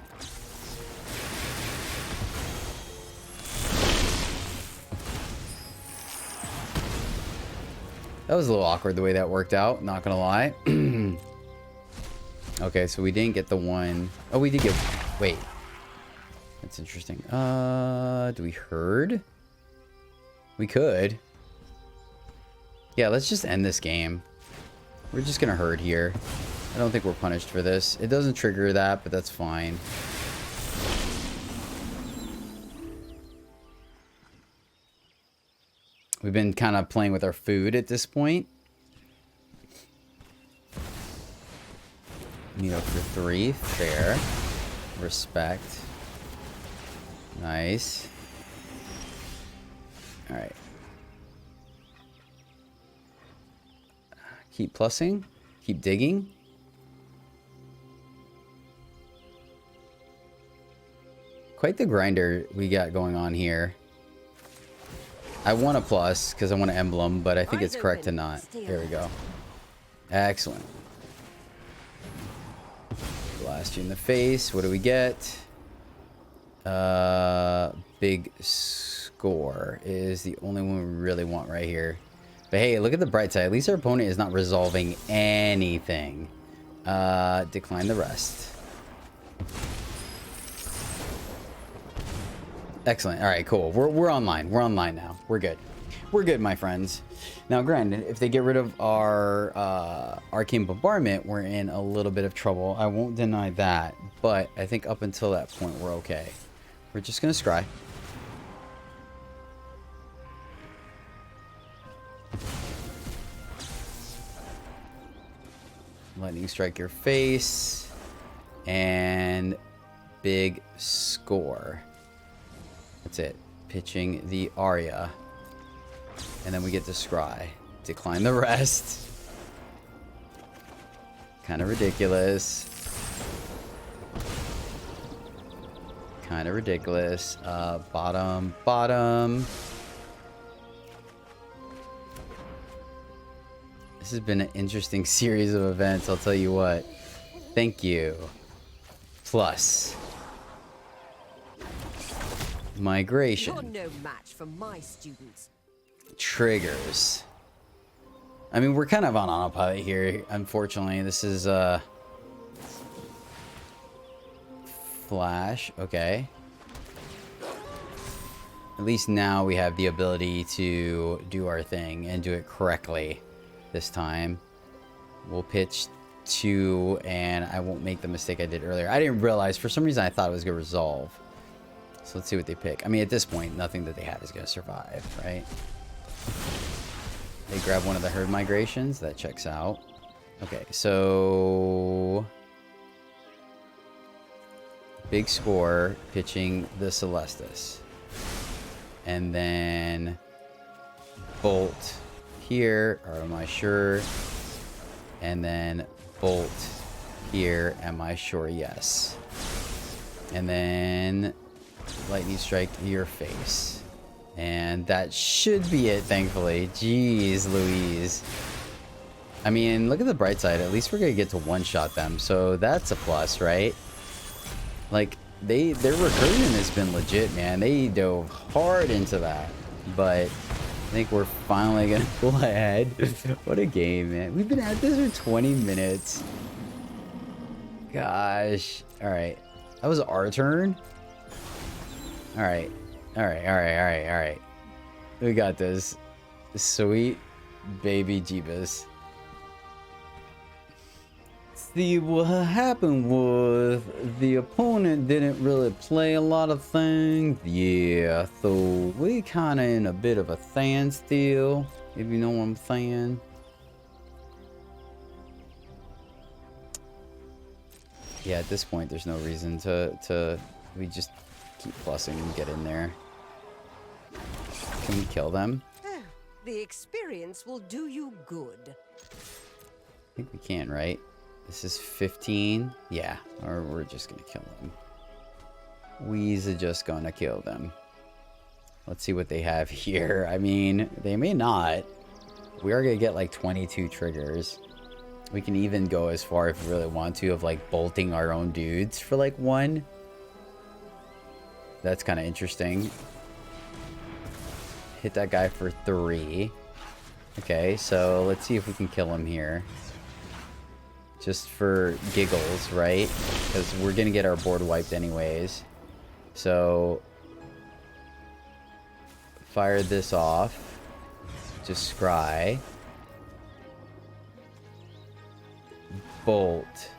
That was a little awkward the way that worked out, not gonna lie. Okay, so we didn't get the one. Oh, we did get... Wait. That's interesting. Do we herd? We could. Yeah, let's just end this game. We're just gonna herd here. I don't think we're punished for this. It doesn't trigger that, but that's fine. We've been kind of playing with our food at this point. Needle for 3. Fair. Respect. Nice. Alright. Keep plussing. Keep digging. Quite the grinder we got going on here. I want a plus because I want an emblem, but I think it's correct to not. There we go. Excellent. Blast you in the face. What do we get? Big score is the only one we really want right here. But hey, look at the bright side. At least our opponent is not resolving anything. Decline the rest. Excellent. All right, cool. We're online. We're online now. We're good. We're good, my friends. Now, granted, if they get rid of our Arcane Bombardment, we're in a little bit of trouble. I won't deny that, but I think up until that point, we're okay. We're just going to scry. Lightning strike your face. And big score. That's it. Pitching the Aria. And then we get to scry. Decline the rest. Kind of ridiculous. Kind of ridiculous. Bottom. This has been an interesting series of events, I'll tell you what. Thank you. Plus. Migration. You're no match for my students. Triggers. I mean, we're kind of on autopilot here, unfortunately. This is Flash. Okay. At least now we have the ability to do our thing and do it correctly this time. We'll pitch 2, and I won't make the mistake I did earlier. I didn't realize, for some reason I thought it was going to resolve. So let's see what they pick. I mean, at this point, nothing that they have is going to survive, right? They grab one of the herd migrations. That checks out. Okay, so... big score, pitching the Celestis. And then... bolt here, or am I sure? And then bolt here, am I sure? Yes. And then lightning strike to your face. And that should be it, thankfully. Jeez Louise. I mean, look at the bright side. At least we're gonna get to one-shot them, so that's a plus, right? Like, their recursion has been legit, man. They dove hard into that. But I think we're finally gonna pull ahead. What a game, man. We've been at this for 20 minutes. Gosh. Alright. That was our turn. Alright. Alright. We got this. Sweet baby Jeebus. See, what happened was the opponent didn't really play a lot of things. Yeah, so we kind of in a bit of a standstill, if you know what I'm saying. Yeah, at this point, there's no reason to we just keep plussing and get in there. Can we kill them? The experience will do you good. I think we can, right? This is 15. Yeah, or we're just gonna kill them. We're just gonna kill them. Let's see what they have here. I mean, they may not. We are gonna get like 22 triggers. We can even go as far if we really want to of like bolting our own dudes for like 1. That's kind of interesting. Hit that guy for 3. Okay, so let's see if we can kill him here. Just for giggles, right? Because we're gonna get our board wiped anyways. So fire this off. Just scry. Bolt.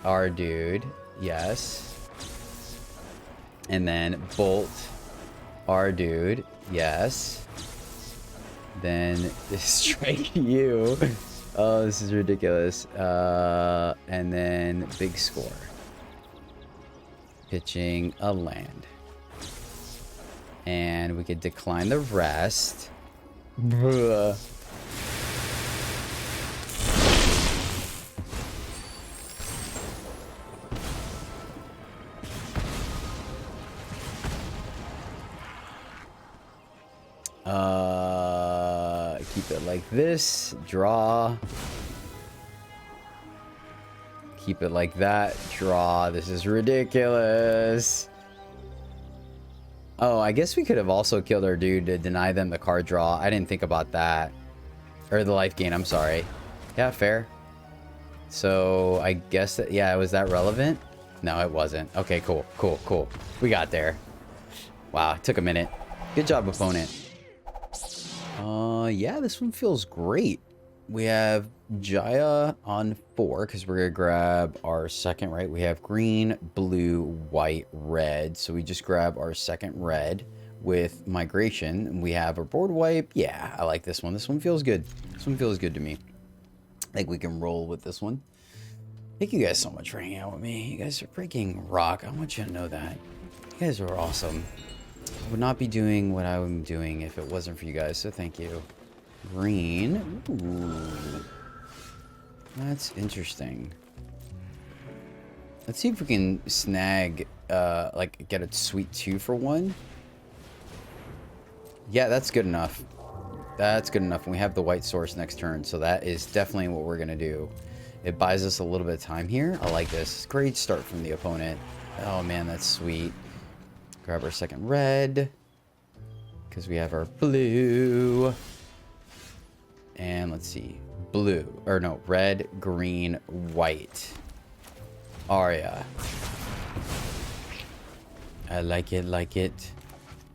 Our dude. Yes. And then bolt. Our dude. Yes. Then strike you. Oh, this is ridiculous. And then big score. Pitching a land. And we could decline the rest. Bruh. Keep it like this. Draw. Keep it like that. Draw. This is ridiculous. Oh, I guess we could have also killed our dude to deny them the card draw. I didn't think about that. Or the life gain, I'm sorry. Yeah, fair. So, I guess that, yeah, was that relevant? No, it wasn't. Okay, cool. We got there. Wow, it took a minute. Good job, opponent. Yeah, this one feels great. We have Jaya on 4 because we're gonna grab our second, right? We have green, blue, white, red. So we just grab our second red with migration. And we have our board wipe. Yeah, I like this one. This one feels good. This one feels good to me. I think we can roll with this one. Thank you guys so much for hanging out with me. You guys are freaking rock. I want you to know that. You guys are awesome. I would not be doing what I'm doing if it wasn't for you guys, so thank you. Green. Ooh. That's interesting. Let's see if we can snag, like, get a sweet 2 for 1. Yeah, that's good enough. That's good enough. And we have the white source next turn, so that is definitely what we're going to do. It buys us a little bit of time here. I like this. Great start from the opponent. Oh, man, that's sweet. Grab our second red. Because we have our blue. And let's see. Blue. Or no, red, green, white. Aria. I like it, like it.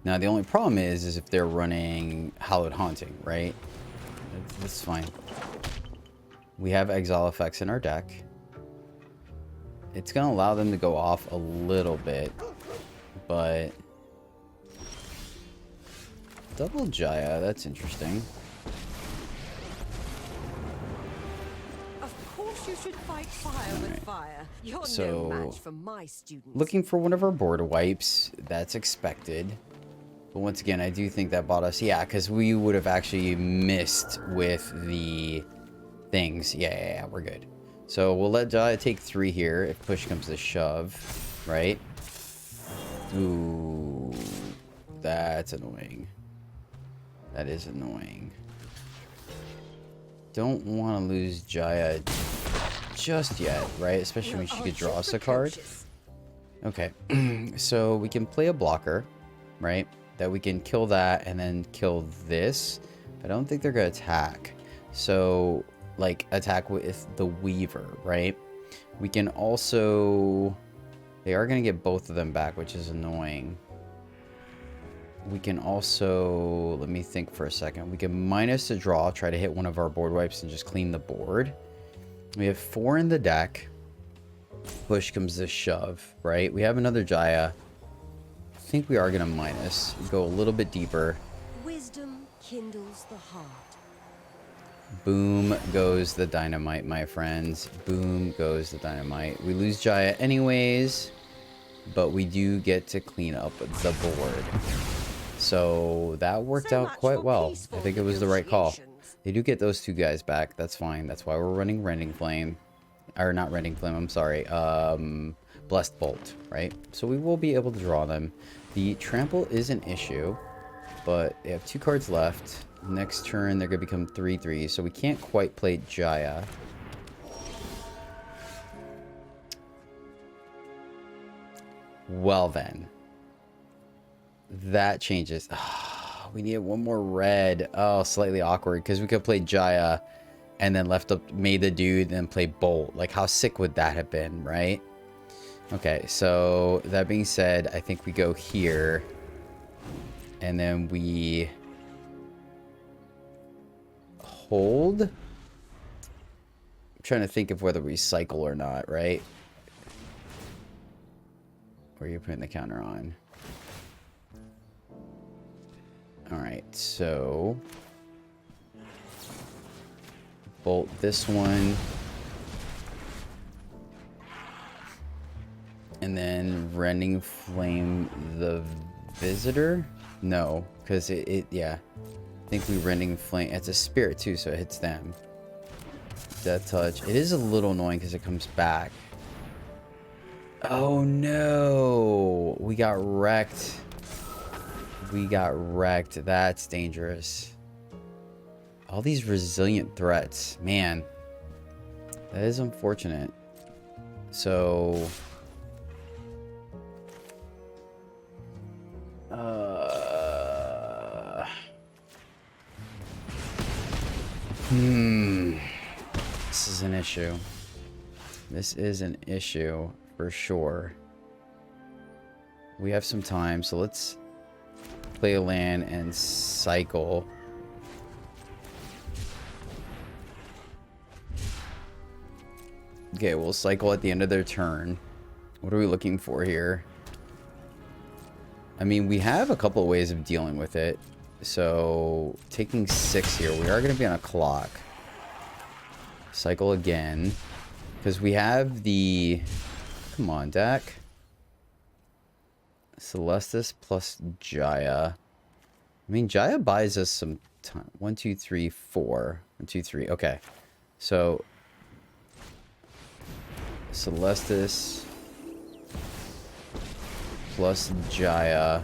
Now, the only problem is if they're running Hallowed Haunting, right? That's fine. We have exile effects in our deck. It's going to allow them to go off a little bit. But double Jaya, that's interesting. Of course you should fight fire with fire. You're So, no match for my students. Looking for one of our board wipes. That's expected. But once again, I do think that bought us... Yeah, because we would have actually missed with the things. Yeah, we're good. So we'll let Jaya take 3 here if push comes to shove, right? Ooh, that's annoying. That is annoying. Don't want to lose Jaya just yet, right? Especially when she could draw us a card. Okay, so we can play a blocker, right? That we can kill that and then kill this. I don't think they're going to attack. So, like, attack with the Weaver, right? We can also... They are going to get both of them back, which is annoying. We can also... Let me think for a second. We can minus the draw, try to hit one of our board wipes and just clean the board. We have 4 in the deck. Push comes to shove, right? We have another Jaya. I think we are going to minus. Go a little bit deeper. Wisdom kindles the heart. Boom goes the dynamite, my friends. Boom goes the dynamite. We lose Jaya anyways, but we do get to clean up the board. So that worked out quite well. I think it was the right call. They do get those 2 guys back. That's fine. That's why we're running Rending Flame. Or not Rending Flame, I'm sorry. Blessed Bolt, right? So we will be able to draw them. The Trample is an issue, but they have 2 cards left. Next turn, they're going to become 3/3, so we can't quite play Jaya. Well then. That changes. Oh, we need 1 more red. Oh, slightly awkward, because we could play Jaya and then made the dude and then play Bolt. Like, how sick would that have been, right? Okay, so that being said, I think we go here. And then we... hold. I'm trying to think of whether we cycle or not, right? Or are you putting the counter on? Alright, so... Bolt this one. And then Rending Flame the Visitor? No, because yeah. I think we Rending Flame. It's a spirit too, so it hits them. Death Touch. It is a little annoying because it comes back. Oh no! We got wrecked. We got wrecked. That's dangerous. All these resilient threats. Man. That is unfortunate. So... This is an issue. This is an issue for sure. We have some time, so let's play a land and cycle. Okay, we'll cycle at the end of their turn. What are we looking for here? I mean, we have a couple of ways of dealing with it. So, taking 6 here. We are going to be on a clock. Cycle again. Because we have the... Come on, Dak. Celestis plus Jaya. I mean, Jaya buys us some time. 1, 2, 3, 4. 1, 2, 3. Okay. So... Celestis plus Jaya.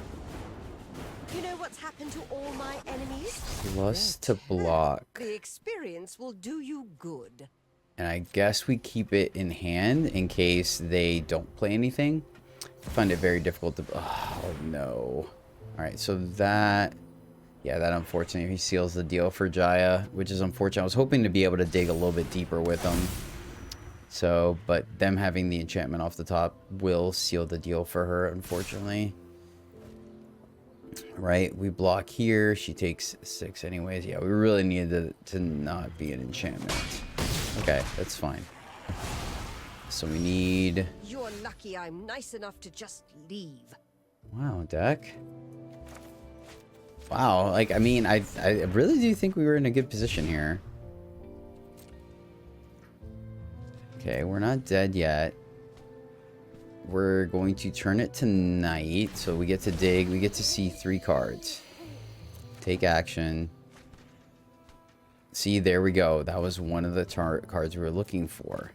You know what's happened to all my enemies? Plus to block. The experience will do you good. And I guess we keep it in hand in case they don't play anything. I find it very difficult to... Oh, no. Alright, so that... Yeah, that unfortunately seals the deal for Jaya, which is unfortunate. I was hoping to be able to dig a little bit deeper with them. So, but them having the enchantment off the top will seal the deal for her, unfortunately. Right, we block here. She takes 6 anyways. Yeah, we really needed to not be an enchantment. Okay, that's fine. So we need... You're lucky I'm nice enough to just leave. Wow, deck. Wow, like, I mean, I really do think we were in a good position here. Okay, we're not dead yet. we're going to turn it to night. So we get to dig. We get to see 3 cards. Take action. See, there we go. That was one of the cards we were looking for.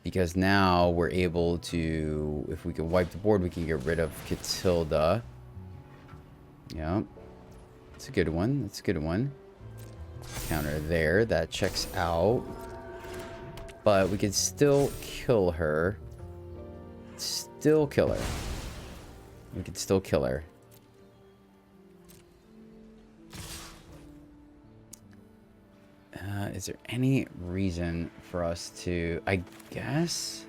Because now we're able to, if we can wipe the board, we can get rid of Catilda. Yeah. It's a good one. That's a good one. Counter there. That checks out. But we can still kill her. Still kill her. We can still kill her. Is there any reason for us to, I guess,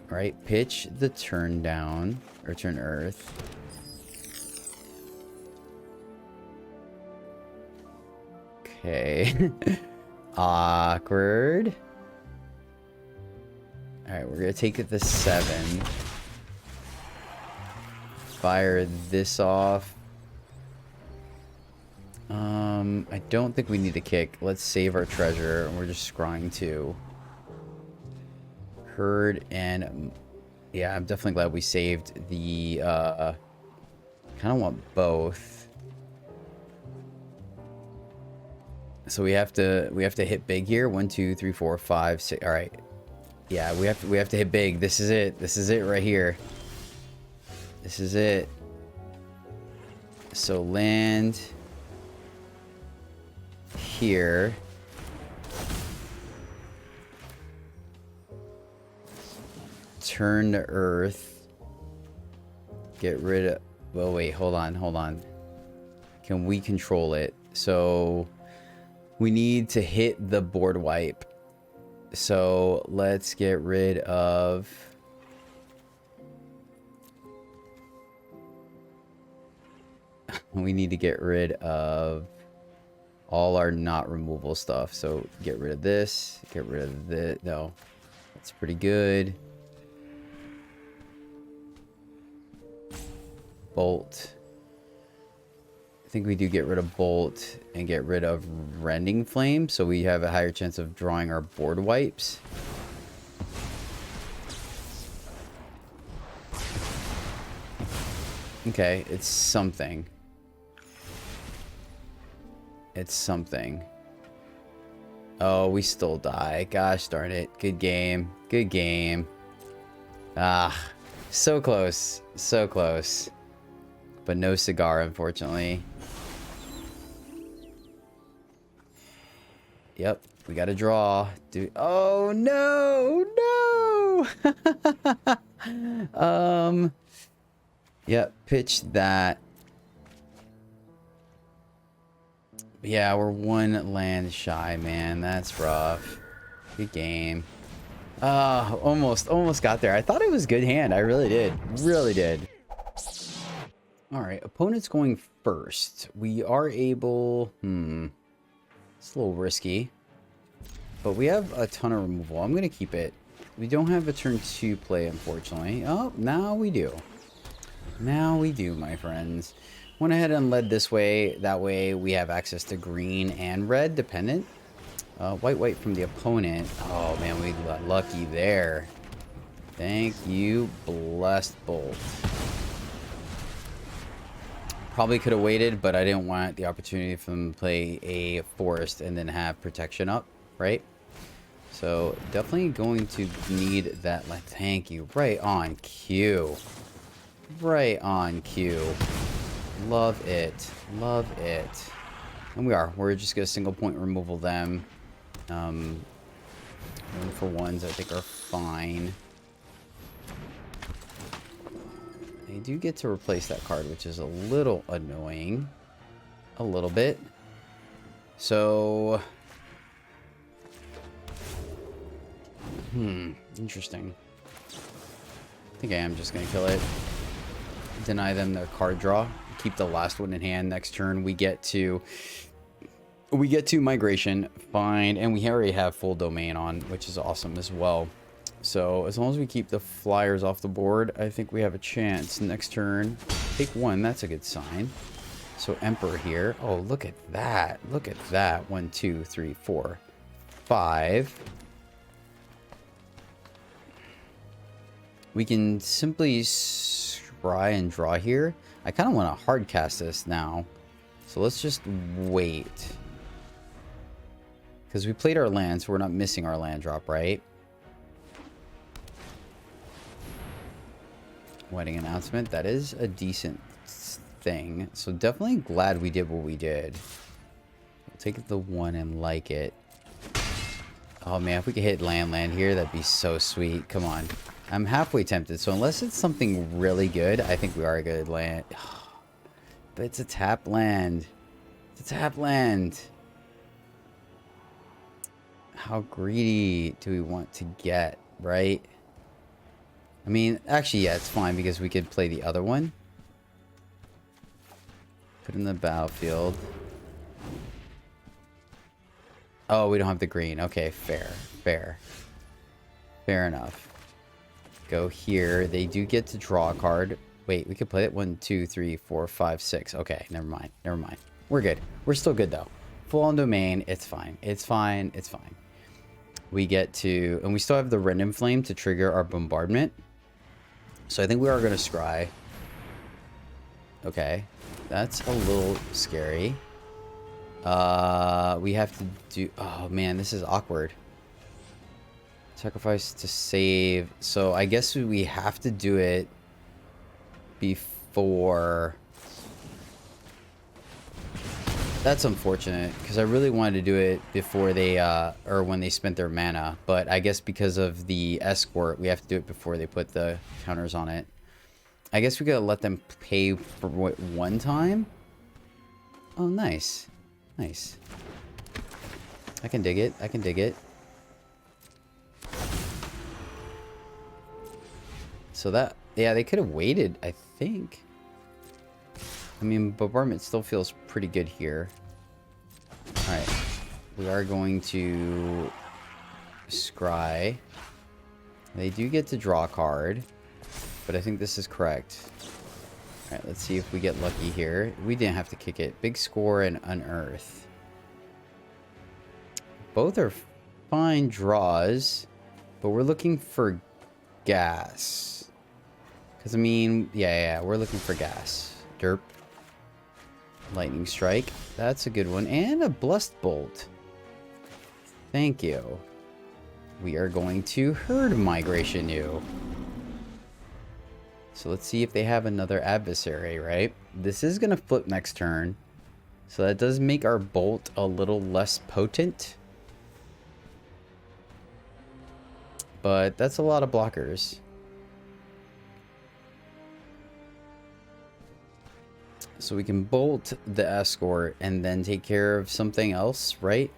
right, pitch the turn down, or turn earth. Okay. Awkward. Alright, we're gonna take it to 7. Fire this off. I don't think we need to kick. Let's save our treasure. And we're just scrying 2. Herd and... yeah, I'm definitely glad we saved the... kind of want both. So we have to hit big here. 1, 2, 3, 4, 5, 6. All right. Yeah, we have to hit big. This is it. This is it right here. This is it. So land here. Turn to earth. Get rid of... well, wait, hold on. Can we control it? So we need to hit the board wipe. So let's get rid of... we need to get rid of all our not removal stuff. So get rid of this. Get rid of this. No. That's pretty good. Bolt. I think we do get rid of Bolt and get rid of Rending Flame, so we have a higher chance of drawing our board wipes. Okay, it's something. It's something. Oh, we still die. Gosh darn it. Good game. Good game. Ah, so close. So close. But no cigar, unfortunately. Yep, we got to draw. Oh no, no! Yep, pitch that. Yeah, we're 1 land shy, man. That's rough. Good game. Almost got there. I thought it was good hand. I really did. Really did. All right, opponent's going first. We are able... it's a little risky. But we have a ton of removal. I'm going to keep it. We don't have a turn 2 play, unfortunately. Oh, now we do. Now we do, my friends. Went ahead and led this way. That way we have access to green and red, dependent. White from the opponent. Oh, man, we got lucky there. Thank you, blessed bolt. Probably could have waited, but I didn't want the opportunity for them to play a forest and then have protection up, right? So definitely going to need that. Like, thank you. Right on cue. Right on cue. Love it. Love it. And we're just gonna single point removal them. 1-for-1s I think are fine. They do get to replace that card, which is a little annoying. A little bit. So... interesting. I think I am just going to kill it. Deny them their card draw. Keep the last one in hand. Next turn, we get to migration. Fine. And we already have full domain on, which is awesome as well. So as long as we keep the flyers off the board, I think we have a chance. Next turn, take 1. That's a good sign. So Emperor here. Oh, look at that. Look at that. 1, 2, 3, 4, 5. We can simply scry and draw here. I kind of want to hard cast this now. So let's just wait. Because we played our land, so we're not missing our land drop, right? Wedding announcement. That is a decent thing. So definitely glad we did what we did. We'll take the one and like it. Oh man, if we could hit land here, that'd be so sweet. Come on. I'm halfway tempted. So unless it's something really good, I think we are a good land. But it's a tap land. It's a tap land. How greedy do we want to get, right? I mean, actually, yeah, it's fine because we could play the other one. Put it in the battlefield. Oh, we don't have the green. Okay, fair. Fair. Fair enough. Go here. They do get to draw a card. Wait, we could play it. 1, 2, 3, 4, 5, 6. Okay, never mind. Never mind. We're good. We're still good, though. Full on domain. It's fine. It's fine. It's fine. We get to... And we still have the Random Flame to trigger our bombardment. So I think we are going to scry. Okay. That's a little scary. We have to do... Oh, man. This is awkward. Sacrifice to save. So I guess we have to do it before... That's unfortunate, because I really wanted to do it before they, or when they spent their mana. But I guess because of the escort, we have to do it before they put the counters on it. I guess we gotta let them pay for what, one time? Oh, nice. Nice. I can dig it. I can dig it. So that, yeah, they could have waited, I think. I mean, bombardment still feels pretty good here. Alright. We are going to scry. They do get to draw a card, but I think this is correct. Alright, let's see if we get lucky here. We didn't have to kick it. Big score and unearth. Both are fine draws, but we're looking for gas. Because, I mean, yeah, we're looking for gas. Derp. Lightning Strike. That's a good one. And a Blessed Bolt. Thank you. We are going to Herd Migration you. So let's see if they have another adversary, right? This is going to flip next turn. So that does make our Bolt a little less potent. But that's a lot of blockers. So we can bolt the escort and then take care of something else, right?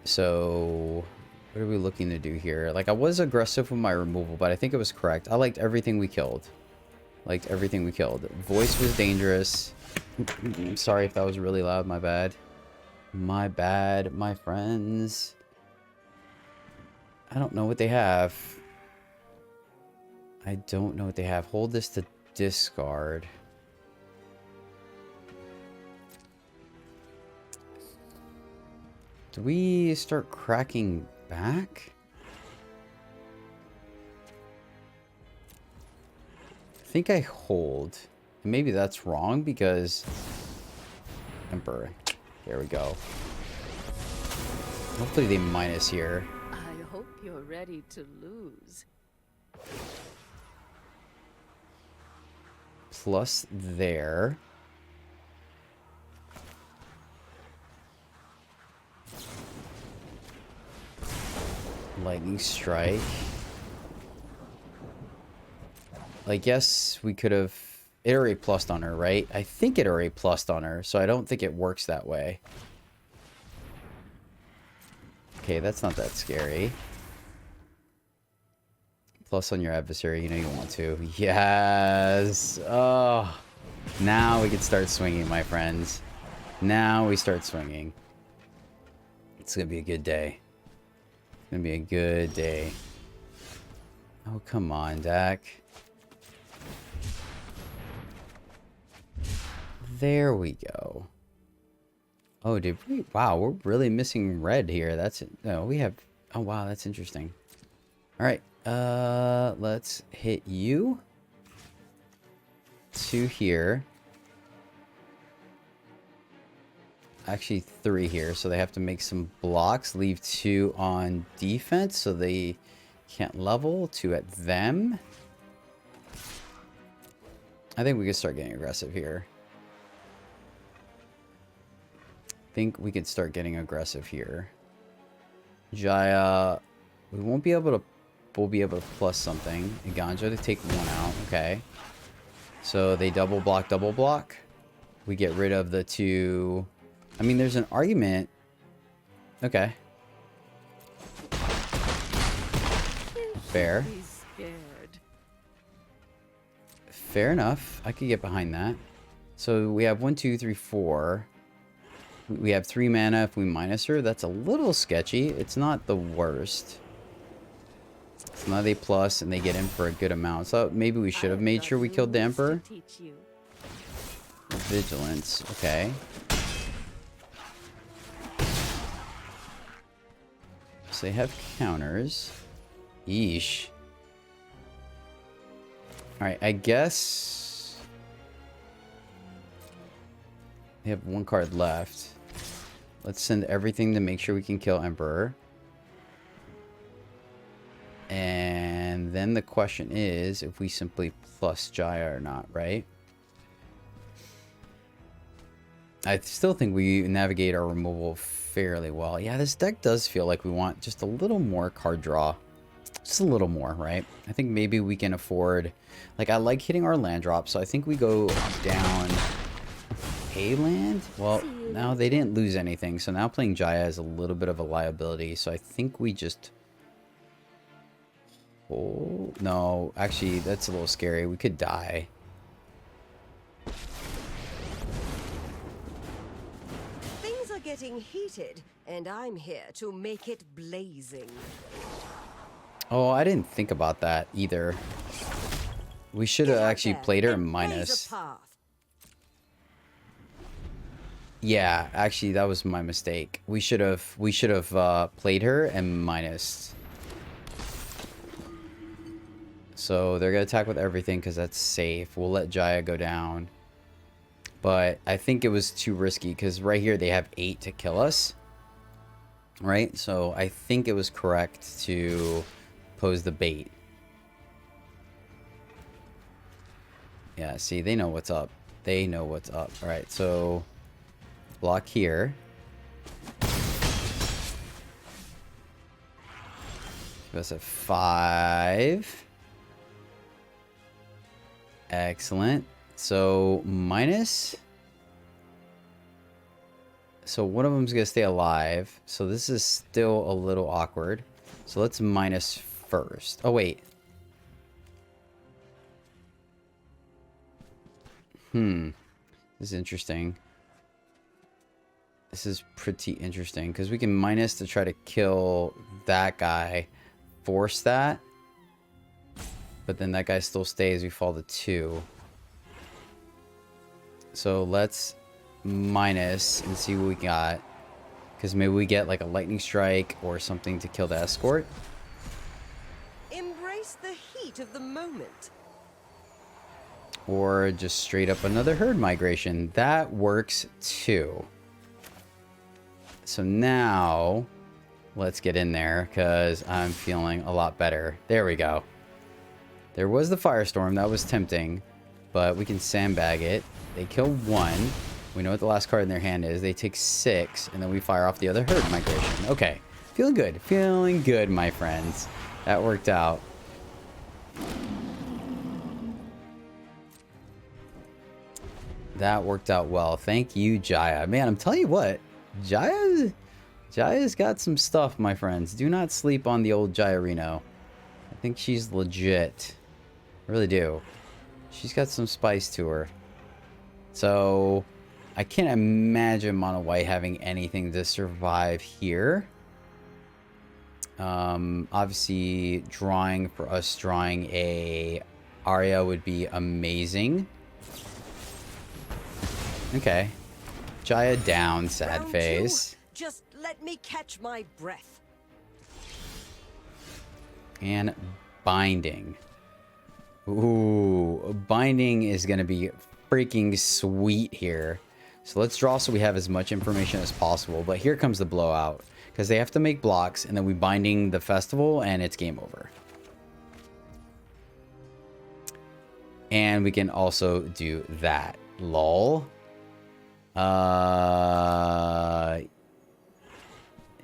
So what are we looking to do here? Like, I was aggressive with my removal, but I think it was correct. I liked everything we killed. Liked everything we killed. Voice was dangerous. I'm sorry if that was really loud. My bad. My bad, my friends. I don't know what they have. I don't know what they have. Hold this to discard. Do we start cracking back? I think I hold. Maybe that's wrong because... Emperor. There we go. Hopefully they minus here. I hope you're ready to lose. Plus there. Lightning Strike. Like, yes, we could have... It already plussed on her, right? I think it already plussed on her, so I don't think it works that way. Okay, that's not that scary. Plus on your adversary, you know you want to. Yes! Oh! Now we can start swinging, my friends. Now we start swinging. It's gonna be a good day. It's gonna be a good day. Oh, come on, Dak. There we go. Oh, did we? Wow, we're really missing red here. That's it. No, we have... Oh, wow, that's interesting. All right, Let's hit you. 2 here. Actually 3 here, so they have to make some blocks. Leave 2 on defense so they can't level. 2 at them. I think we can start getting aggressive here. I think we could start getting aggressive here. Jaya, we won't be able to, we'll be able to plus something. Iganjo to take 1 out, okay. So they double block. We get rid of the 2. I mean, there's an argument. Okay. Fair. He's scared. Fair enough. I could get behind that. So we have 1, 2, 3, 4. We have 3 mana if we minus her. That's a little sketchy. It's not the worst. So now they plus and they get in for a good amount. So maybe we should have made sure we killed the Emperor. Teach you. Vigilance. Okay. So they have counters. Yeesh. Alright, I guess they have 1 card left. Let's send everything to make sure we can kill Emperor. And then the question is if we simply plus Jaya or not, right? I still think we navigate our removal fairly well. Yeah, this deck does feel like we want just a little more card draw. Just a little more, right? I think maybe we can afford... Like, I like hitting our land drop, so I think we go down a land. Well, now they didn't lose anything, so now playing Jaya is a little bit of a liability. So I think we just... Oh, no, actually, that's a little scary. We could die. Things are getting heated, and I'm here to make it blazing. Oh, I didn't think about that either. We should have actually played her in minus. Yeah, actually, that was my mistake. We should have played her and minus. So they're gonna attack with everything because that's safe. We'll let Jaya go down. But I think it was too risky because right here they have 8 to kill us. Right? So I think it was correct to pose the bait. Yeah, see, they know what's up. They know what's up. Alright, so block here. That's a 5. Excellent. So minus. So one of them's gonna stay alive. So this is still a little awkward. So let's minus first. Oh wait. This is interesting. This is pretty interesting because we can minus to try to kill that guy, force that, but then that guy still stays. We fall to 2. So let's minus and see what we got, because maybe we get like a lightning strike or something to kill the escort. Embrace the heat of the moment. Or just straight up another herd migration. That works too. So now let's get in there because I'm feeling a lot better. There we go. There was the firestorm. That was tempting, but we can sandbag it. They kill 1. We know what the last card in their hand is. They take 6, and then we fire off the other herd migration. Okay. Feeling good. Feeling good, my friends. That worked out. That worked out well. Thank you, Jaya. Man, I'm telling you what. Jaya's got some stuff, my friends. Do not sleep on the old Jaya Reno. I think she's legit. I really do. She's got some spice to her. So, I can't imagine Mono White having anything to survive here. Obviously, drawing a Arya would be amazing. Okay. Jaya down, sad Round face. 2, just let me catch my breath. And Binding. Ooh, binding is going to be freaking sweet here. So let's draw so we have as much information as possible. But here comes the blowout. Because they have to make blocks, and then we binding the festival, and it's game over. And we can also do that. Lol.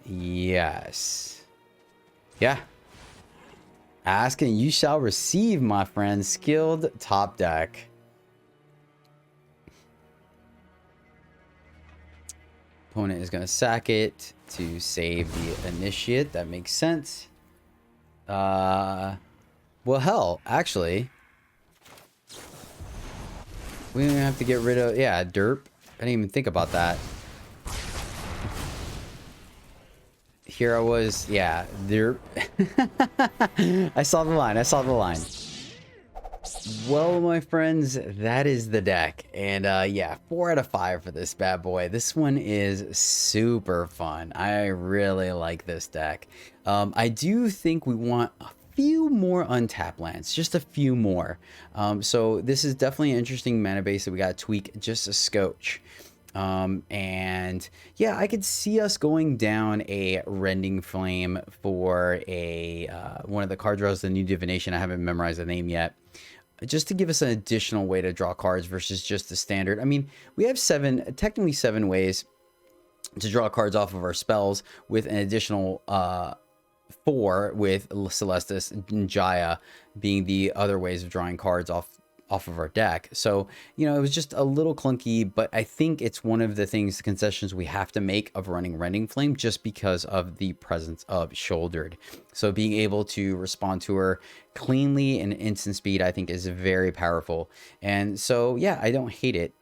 Yes. Yeah. Ask and you shall receive, my friend. Skilled top deck. Opponent is going to sack it to save the initiate. That makes sense. Well, hell, actually, we don't even have to get rid of... Yeah, derp. I didn't even think about that. Here I was. Yeah, derp. I saw the line. I saw the line. Well, my friends, that is the deck. And yeah, 4 out of 5 for this bad boy. This one is super fun. I really like this deck. I do think we want a few more untapped lands, just a few more. So this is definitely an interesting mana base that we got to tweak just a scotch. And yeah, I could see us going down a Rending Flame for a one of the card draws, the New Divination. I haven't memorized the name yet. Just to give us an additional way to draw cards versus just the standard. I mean, we have technically seven ways to draw cards off of our spells, with an additional 4 with Celestis and Jaya being the other ways of drawing cards off of our deck. So, you know, it was just a little clunky, but I think it's one of the things, the concessions we have to make of running Rending Flame, just because of the presence of Shouldered. So being able to respond to her cleanly and instant speed, I think, is very powerful. And so, yeah, I don't hate it.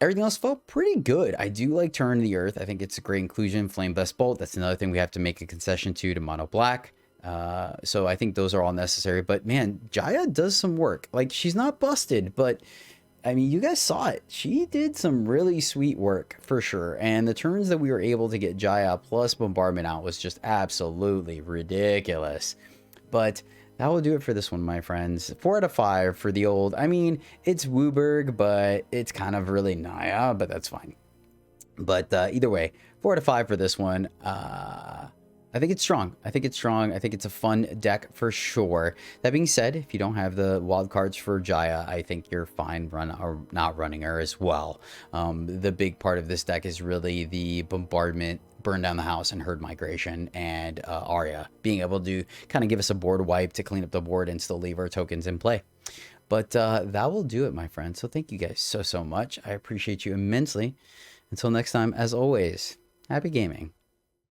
Everything else felt pretty good. I do like Turn to the Earth. I think it's a great inclusion. Flame Blessed Bolt, that's another thing we have to make a concession to mono black. So I think those are all necessary. But man, Jaya does some work. Like, she's not busted, but I mean, you guys saw it. She did some really sweet work for sure. And the turns that we were able to get Jaya plus Bombardment out was just absolutely ridiculous. But that will do it for this one, my friends. 4 out of 5 for the old. I mean, it's Wooburg, but it's kind of really Naya, but that's fine. But either way, 4 out of 5 for this one. I think it's strong. I think it's strong. I think it's a fun deck for sure. That being said, if you don't have the wild cards for Jaya, I think you're fine not running her as well. The big part of this deck is really the Bombardment, Burn Down the House, and Herd Migration, and Arya being able to kind of give us a board wipe to clean up the board and still leave our tokens in play. But that will do it, my friends. So thank you guys so much. I appreciate you immensely. Until next time, as always, happy gaming.